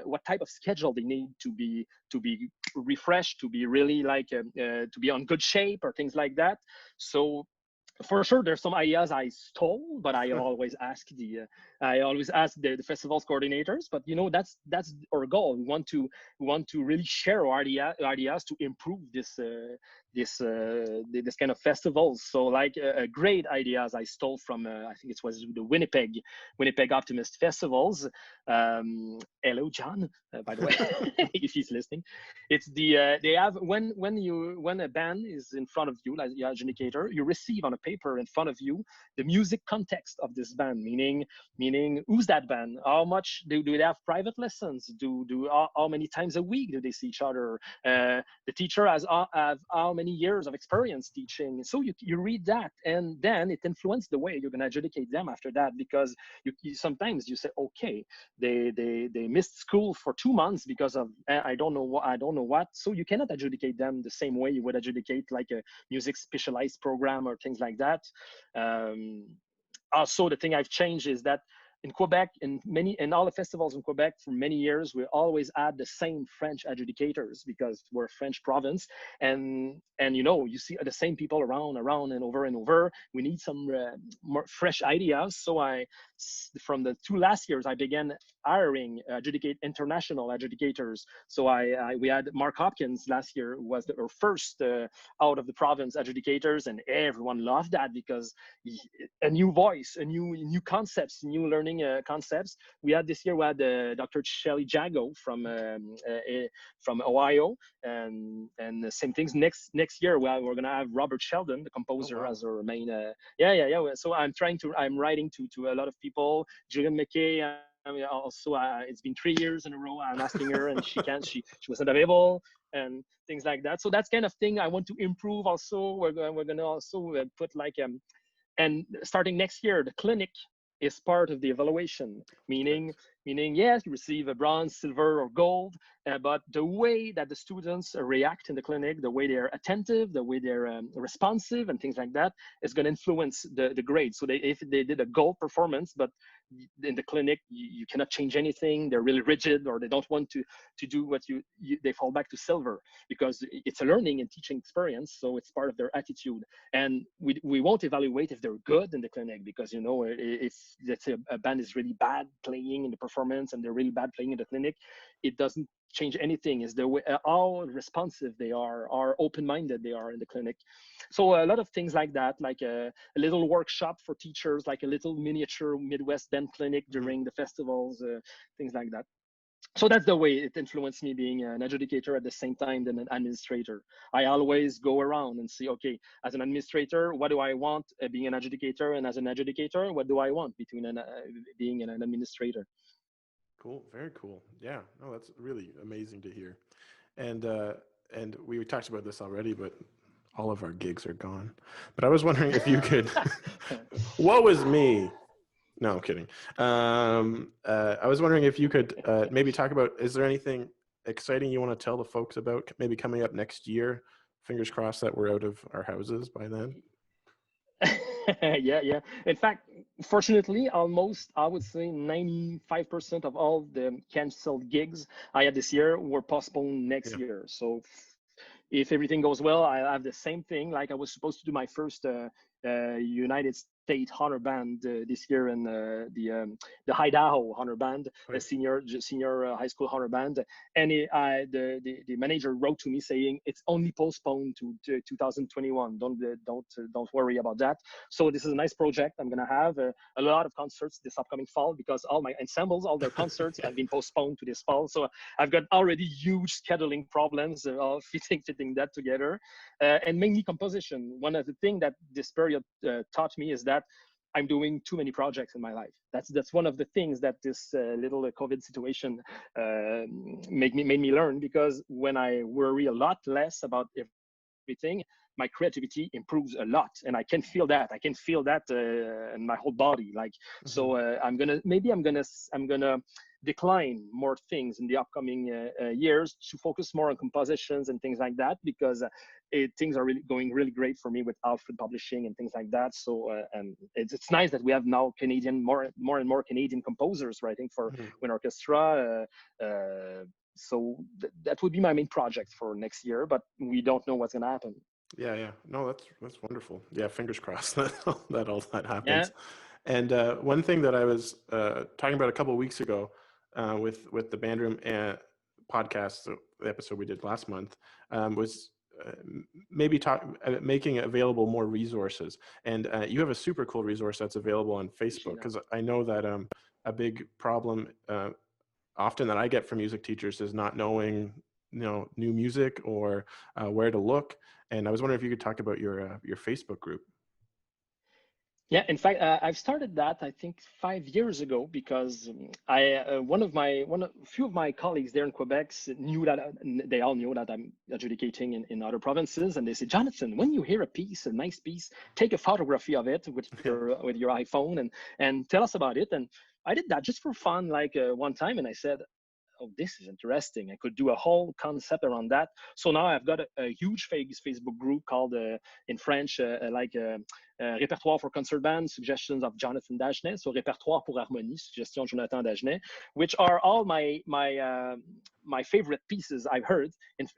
B: what type of schedule they need to be refreshed, to be really to be on good shape or things like that. So for sure there's some ideas I stole, but I always ask the festivals coordinators. But that's our goal. We want to really share our ideas to improve this kind of festivals. So like great ideas I stole from I think it was the Winnipeg Optimist Festivals. Hello John, by the way, if he's listening. It's they have when a band is in front of you, like the adjudicator, you receive on a paper in front of you the music context of this band, meaning who's that band, how much do they have private lessons, how many times a week do they see each other, the teacher have how many years of experience teaching. So you read that, and then it influences the way you're going to adjudicate them after that, because sometimes you say, okay, they missed school for 2 months because of I don't know what. So you cannot adjudicate them the same way you would adjudicate like a music specialized program or things like that. Also, the thing I've changed is that in Quebec, in all the festivals in Quebec for many years, we always had the same French adjudicators because we're a French province, and you see the same people around and over. We need some more fresh ideas. So from the 2 last years, I began hiring international adjudicators. So we had Mark Hopkins last year, who was our first out of the province adjudicators, and everyone loved that because a new voice, a new concepts, new learning concepts. We had Dr. Shelly Jago from Ohio, and the same things. Next year we're gonna have Robert Sheldon, the composer,
A: Oh, wow.
B: as our main. So I'm writing to a lot of people. Julian McKay. I mean, also, it's been 3 years in a row. I'm asking her, and she wasn't available, and things like that. So that's kind of thing I want to improve. Also, we're gonna also put and starting next year, the clinic is part of the evaluation, meaning
A: Nice.
B: yes, you receive a bronze, silver, or gold, but the way that the students react in the clinic, the way they're attentive, the way they're responsive, and things like that, is going to influence the grade. So if they did a gold performance, but in the clinic you cannot change anything, they're really rigid, or they don't want to do what they fall back to silver, because it's a learning and teaching experience. So it's part of their attitude, and we won't evaluate if they're good in the clinic, because if let's say a band is really bad playing in the performance and they're really bad playing in the clinic, it doesn't change anything. Is the way how responsive they are, how open-minded they are in the clinic. So a lot of things like that, like a little workshop for teachers, like a little miniature Midwest band clinic
A: Mhm.
B: during the festivals, things like that. So that's the way it influenced me being an adjudicator at the same time than an administrator. I always go around and see, okay, as an administrator, what do I want being an adjudicator, and as an adjudicator, what do I want between being an administrator.
A: Cool. Very cool. Yeah. No, that's really amazing to hear. And we talked about this already, but all of our gigs are gone. But I was wondering if you could. Woe is me. No, I'm kidding. I was wondering if you could maybe talk about, is there anything exciting you want to tell the folks about maybe coming up next year? Fingers crossed that we're out of our houses by then.
B: Yeah. In fact, fortunately, almost I would say 95% of all the canceled gigs I had this year were postponed next
A: Yeah.
B: year. So if everything goes well, I have the same thing. Like I was supposed to do my first United States honor band this year in the Idaho honor band, a
A: Right.
B: senior high school honor band, and the manager wrote to me saying it's only postponed to 2021. Don't worry about that. So this is a nice project. I'm gonna have a lot of concerts this upcoming fall, because all my ensembles, all their concerts have been postponed to this fall. So I've got already huge scheduling problems, all fitting that together, and mainly composition. One of the things that this period taught me is that I'm doing too many projects in my life. That's one of the things that this little COVID situation made me learn, because when I worry a lot less about everything, my creativity improves a lot, and I can feel that. I can feel that in my whole body. Like, so I'm gonna decline more things in the upcoming years to focus more on compositions and things like that, because things are really going really great for me with Alfred Publishing and things like that. So and it's nice that we have now more and more Canadian composers writing for wind orchestra. So that would be my main project for next year, but we don't know what's going to happen.
A: Yeah. No, that's wonderful. Yeah, fingers crossed that all that
B: Yeah.
A: happens. And one thing that I was talking about a couple of weeks ago with the Bandroom podcast, the episode we did last month, was maybe making available more resources. And you have a super cool resource that's available on Facebook, because I know that a big problem often that I get from music teachers is not knowing, new music or where to look. And I was wondering if you could talk about your Facebook group.
B: Yeah, in fact, I've started that I think 5 years ago, because few of my colleagues there in Quebec knew that they all knew that I'm adjudicating in other provinces, and they said, Jonathan, when you hear a nice piece, take a photography of it with your iPhone and tell us about it. And I did that just for fun, like one time, and I said, oh, this is interesting. I could do a whole concept around that. So now I've got a huge Facebook group called in French, Répertoire for Concert Band, Suggestions of Jonathan Dagenais. So Répertoire pour Harmonie, Suggestions Jonathan Dagenais, which are all my favorite pieces I've heard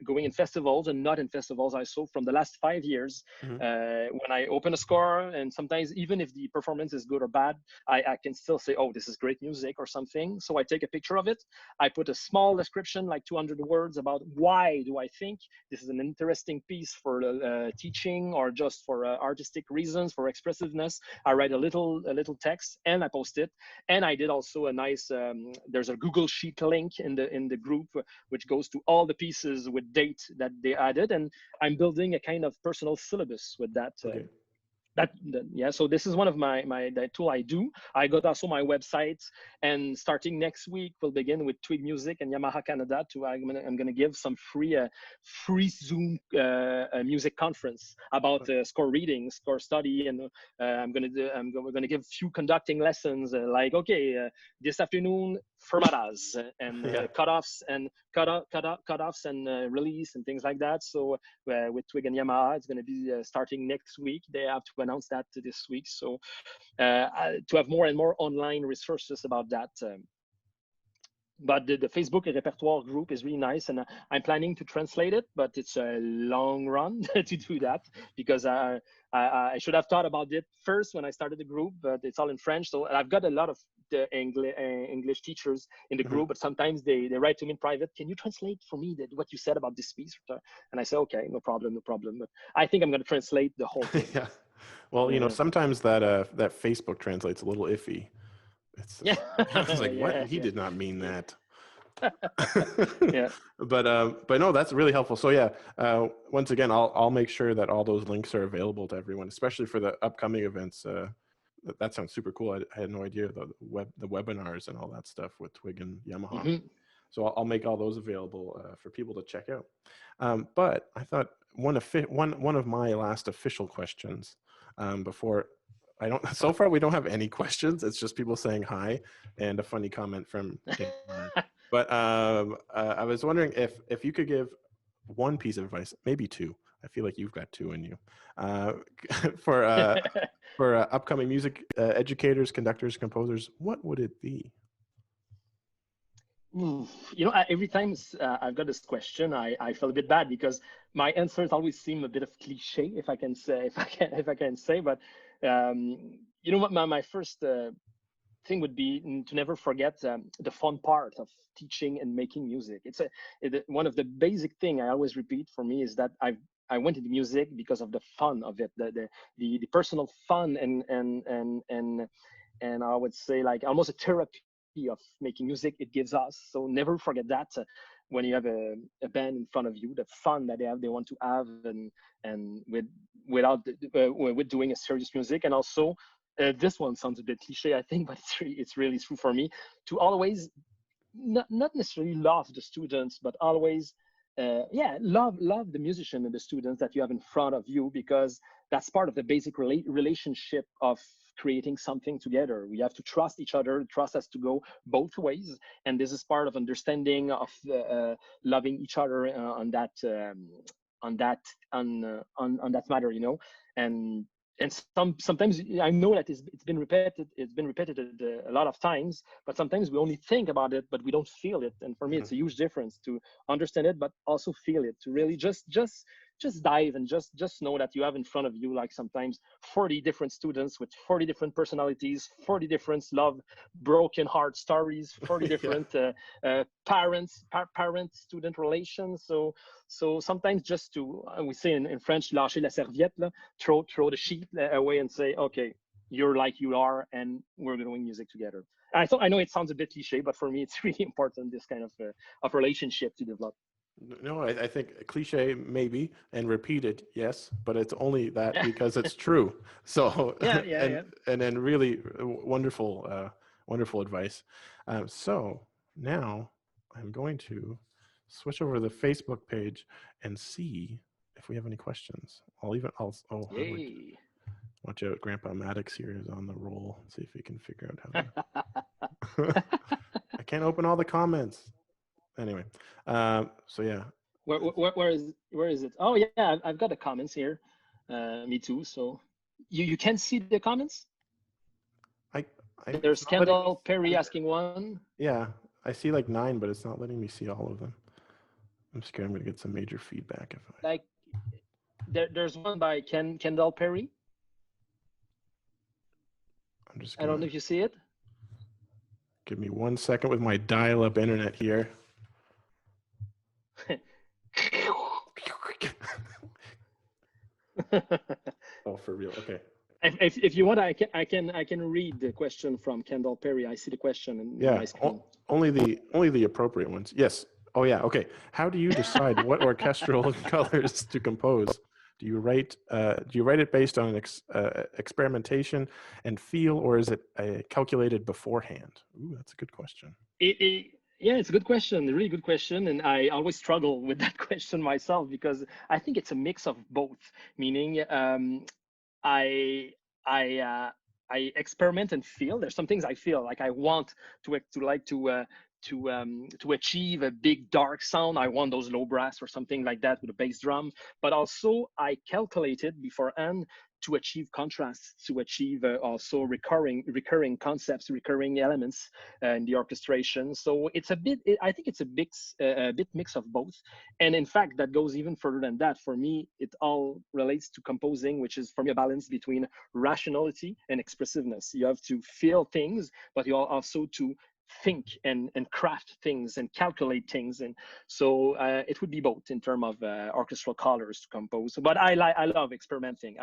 B: going in festivals and not in festivals I saw from the last 5 years. When I open a score, and sometimes even if the performance is good or bad, I can still say, oh, this is great music or something. So I take a picture of it. I put a small description, like 200 words, about why do I think this is an interesting piece for teaching or just for artistic reasons, for expressiveness. I write a little text and I post it. And I did also a nice, there's a Google Sheet link in the group, which goes to all the pieces with date that they added. And I'm building a kind of personal syllabus with that.
A: Okay.
B: So this is one of the tool I do. I got also my website, and starting next week we'll begin with Twig Music and Yamaha Canada. I'm gonna give some free Zoom music conference about score reading, score study, and we're gonna give few conducting lessons, like this afternoon fermatas and cutoffs and release and things like that. So with Twig and Yamaha, it's gonna be starting next week. They have to announce that this week, so to have more and more online resources about that. But the Facebook repertoire group is really nice, and I'm planning to translate it, but it's a long run to do that, because I should have thought about it first when I started the group, but it's all in French. So I've got a lot of the English teachers in the group, but sometimes they write to me in private, can you translate for me what you said about this piece? And I say, okay, no problem. But I think I'm going to translate the whole thing.
A: Yeah. Well, sometimes that Facebook translates a little iffy. I was like, what? He did not mean that.
B: Yeah.
A: But no, that's really helpful. So yeah, once again, I'll make sure that all those links are available to everyone, especially for the upcoming events. That sounds super cool. I had no idea the webinars and all that stuff with Twig and Yamaha. So I'll make all those available for people to check out. But I thought one of my last official questions before. So far we don't have any questions. It's just people saying hi and a funny comment from but I was wondering if you could give one piece of advice, maybe two. I feel like you've got two in you, for upcoming music educators, conductors, composers. What would it be?
B: Every time I've got this question, I feel a bit bad, because my answers always seem a bit of cliche, if I can say. But what my first thing would be to never forget the fun part of teaching and making music. One of the basic thing I always repeat for me is that I went into music because of the fun of it, the personal fun, and I would say like almost a therapy of making music it gives us. So never forget that. When you have a band in front of you, the fun that they want to have, and with doing a serious music. And also this one sounds a bit cliche, I think, but it's really true for me, to always not necessarily love the students, but always yeah, love the musician and the students that you have in front of you, because that's part of the basic relationship of creating something together. We have to trust each other. Trust has to go both ways, and this is part of understanding of loving each other on that on that matter, and sometimes I know that it's been repeated. It's been repeated a lot of times, but sometimes we only think about it, but we don't feel it. And for me, it's a huge difference to understand it, but also feel it. To really just dive and just know that you have in front of you, like, sometimes 40 different students with 40 different personalities, 40 different love broken heart stories, 40
A: Yeah.
B: different parent student relations. So sometimes just to, we say in French, lâcher la serviette, là, throw the sheet away and say, okay, you're like you are, and we're doing music together. I know it sounds a bit cliche, but for me, it's really important, this kind of relationship to develop.
A: No, I think cliche maybe, and repeated yes, but it's only that
B: Yeah,
A: because it's true. So
B: yeah, yeah, yeah.
A: and then really wonderful wonderful advice. So now I'm going to switch over to the Facebook page and see if we have any questions. I'll oh
B: Yay.
A: watch out, Grandpa Maddox here is on the roll. Let's see if we can figure out how to. I can't open all the comments. Anyway, so yeah,
B: Where is it? Oh yeah, I've got the comments here. Me too. So you can see the comments.
A: I, it's
B: There's
A: not letting me.
B: Kendall Perry asking one.
A: Yeah, I see like 9, but it's not letting me see all of them. I'm scared I'm gonna get some major feedback if I.
B: Like, there's one by Kendall Perry.
A: I'm just
B: I don't
A: gonna
B: know if you see it.
A: give me 1 second with my dial-up internet here. Oh, for real? Okay.
B: If you want, I can read the question from Kendall Perry. I see the question in my screen.
A: Only the appropriate ones. Yes. Oh yeah. Okay. How do you decide what orchestral colors to compose? Do you write it based on experimentation and feel, or is it calculated beforehand? Ooh, that's a good question.
B: Yeah, it's a good question, a really good question, and I always struggle with that question myself, because I think it's a mix of both. Meaning, I I I experiment and feel. There's some things I feel like I want to achieve a big dark sound. I want those low brass or something like that with a bass drum. But also I calculated beforehand to achieve contrasts, to achieve also recurring concepts, recurring elements in the orchestration. So it's a bit. I think it's a bit mix of both. And in fact, that goes even further than that. For me, it all relates to composing, which is for me a balance between rationality and expressiveness. You have to feel things, but you also to think and craft things and calculate things. And so it would be both in terms of orchestral colors to compose. But I love experimenting.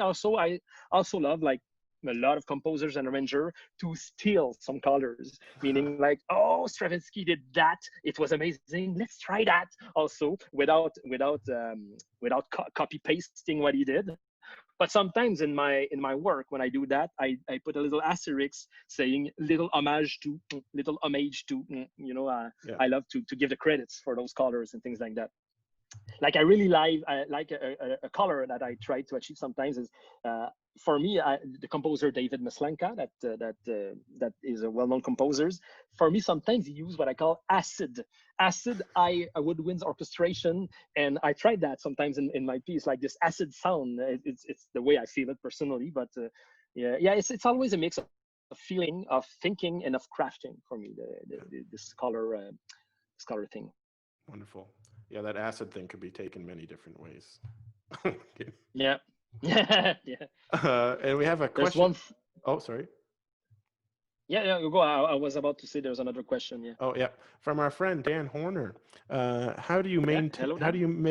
B: Also, I also love, like a lot of composers and arrangers, to steal some colors, meaning like, oh, Stravinsky did that, it was amazing, let's try that also, without copy pasting what he did. But sometimes in my work, when I do that, I put a little asterisk saying little homage to,
A: Yeah.
B: I love to give the credits for those colors and things like that. Like, I really like a color that I try to achieve sometimes is, for me, the composer David Maslanka, that is a well-known composer. For me, sometimes he uses what I call acid woodwinds orchestration, and I tried that sometimes in my piece, like this acid sound. It's the way I feel it personally, but yeah, it's always a mix of feeling, of thinking, and of crafting for me. This color thing.
A: Wonderful. Yeah, that acid thing could be taken many different ways.
B: Yeah. Yeah.
A: And we have a
B: There's
A: question.
B: one.
A: Oh, sorry.
B: Yeah, you go. I was about to say there's another question. Yeah.
A: Oh, yeah. From our friend Dan Horner. How do you
B: Yeah. Hello, Dan.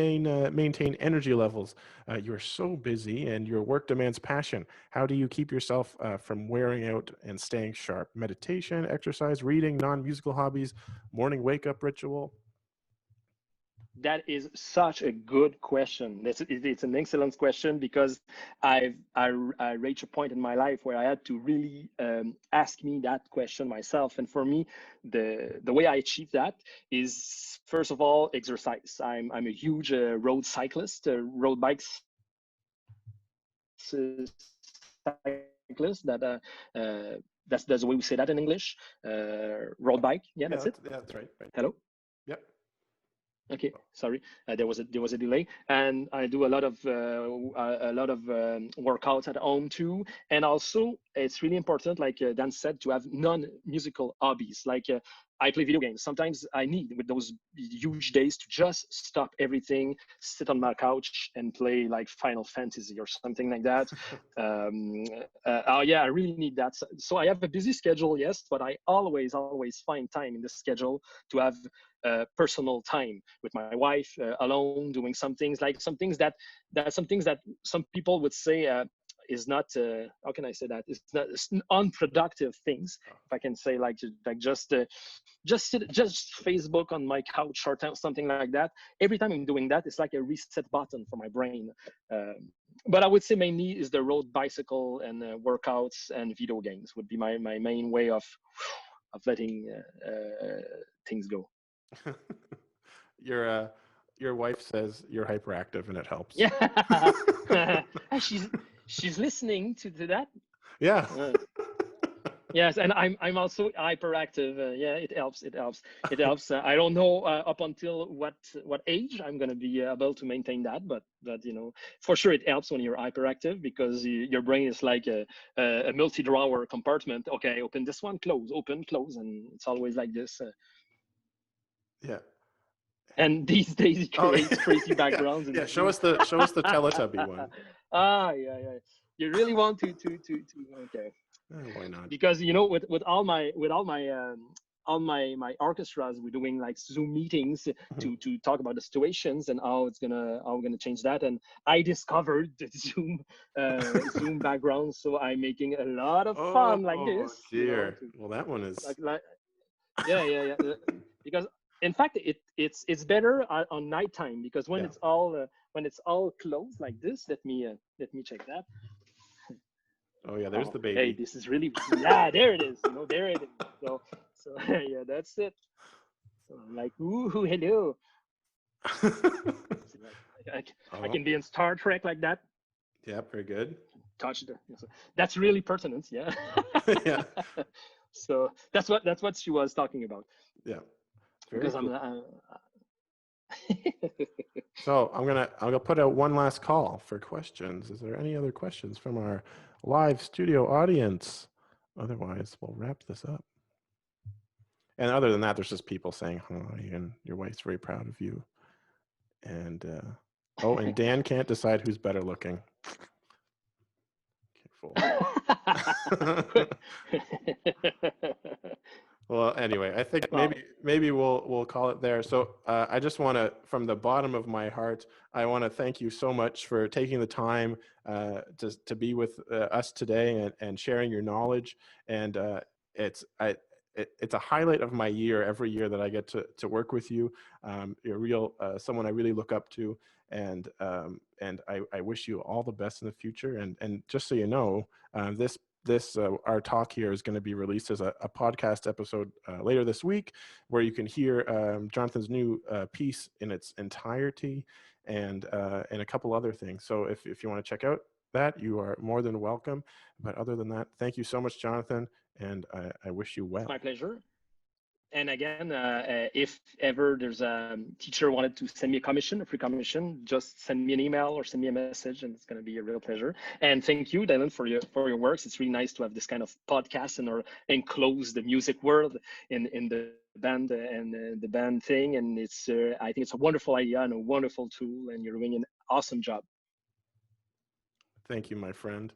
A: maintain energy levels? You're so busy and your work demands passion. How do you keep yourself from wearing out and staying sharp? Meditation, exercise, reading, non-musical hobbies, morning wake-up ritual?
B: That is such a good question. It's an excellent question because I reached a point in my life where I had to really ask me that question myself. And for me, the way I achieve that is first of all exercise. I'm a huge road cyclist, road bikes cyclist. That's the way we say that in English. Road bike. Yeah,
A: Yeah,
B: that's it.
A: that's right. Right.
B: Hello.
A: Yep.
B: Okay, sorry, there was a delay, and I do a lot of workouts at home too, and also it's really important, like Dan said, to have non-musical hobbies. Like I play video games. Sometimes I need, with those huge days, to just stop everything, sit on my couch, and play like Final Fantasy or something like that. Oh yeah, I really need that. So I have a busy schedule, yes, but I always find time in the schedule to have personal time with my wife, alone, doing some things, like some things that some people would say is not how can I say that, it's unproductive things, if I can say, like just Facebook on my couch or something like that. Every time I'm doing that, it's like a reset button for my brain. But I would say mainly is the road bicycle and workouts and video games would be my main way of letting things go.
A: Your wife says you're hyperactive, and it helps.
B: Yeah. she's listening to that.
A: Yeah.
B: Yes, and I'm also hyperactive. Yeah, it helps. It helps. I don't know up until what age I'm gonna be able to maintain that, but for sure it helps when you're hyperactive, because your brain is like a multi-drawer compartment. Okay, open this one, close, open, close, and it's always like this.
A: Yeah.
B: And these days it
A: Oh,
B: creates crazy
A: yeah.
B: backgrounds in
A: Yeah. Show
B: Zoom.
A: us the Teletubby one.
B: Yeah. You really want to okay.
A: Why not?
B: Because with all my orchestras, we're doing like Zoom meetings to talk about the situations and how we're gonna change that. And I discovered the Zoom background, so I'm making a lot of fun like
A: Oh
B: this,
A: dear. Well, that one is.
B: like yeah. Because in fact it's better on nighttime, because when
A: Yeah.
B: it's all closed like this. Let me check that.
A: Oh yeah. There's the
B: Hey,
A: baby.
B: this is really, yeah, there it is. There it is. So yeah, that's it. So I'm like, ooh, hello. So I can be in Star Trek like that.
A: Yeah. Very good.
B: Touch the. So that's really pertinent. Yeah.
A: Yeah.
B: So that's what she was talking about.
A: Yeah. Very
B: Because
A: cool.
B: I'm.
A: So I'm gonna put out one last call for questions. Is there any other questions from our live studio audience? Otherwise, we'll wrap this up. And other than that, there's just people saying hi, and your wife's very proud of you. And and Dan can't decide who's better looking. Careful. Well, anyway, I think maybe we'll call it there. So I just want to, from the bottom of my heart, I want to thank you so much for taking the time to be with us today and sharing your knowledge. And it's a highlight of my year every year that I get to work with you. You're someone I really look up to, and I wish you all the best in the future. And just so you know, our talk here is going to be released as a podcast episode later this week, where you can hear Jonathan's new piece in its entirety, and a couple other things. So if you want to check out that, you are more than welcome. But other than that, thank you so much, Jonathan, and I wish you well.
B: It's my pleasure. And again, if ever there's a teacher wanted to send me a free commission, just send me an email or send me a message, and it's going to be a real pleasure. And thank you, Dylan, for your works. It's really nice to have this kind of podcast and enclose the music world in the band and the band thing. And it's I think it's a wonderful idea and a wonderful tool, and you're doing an awesome job.
A: Thank you, my friend.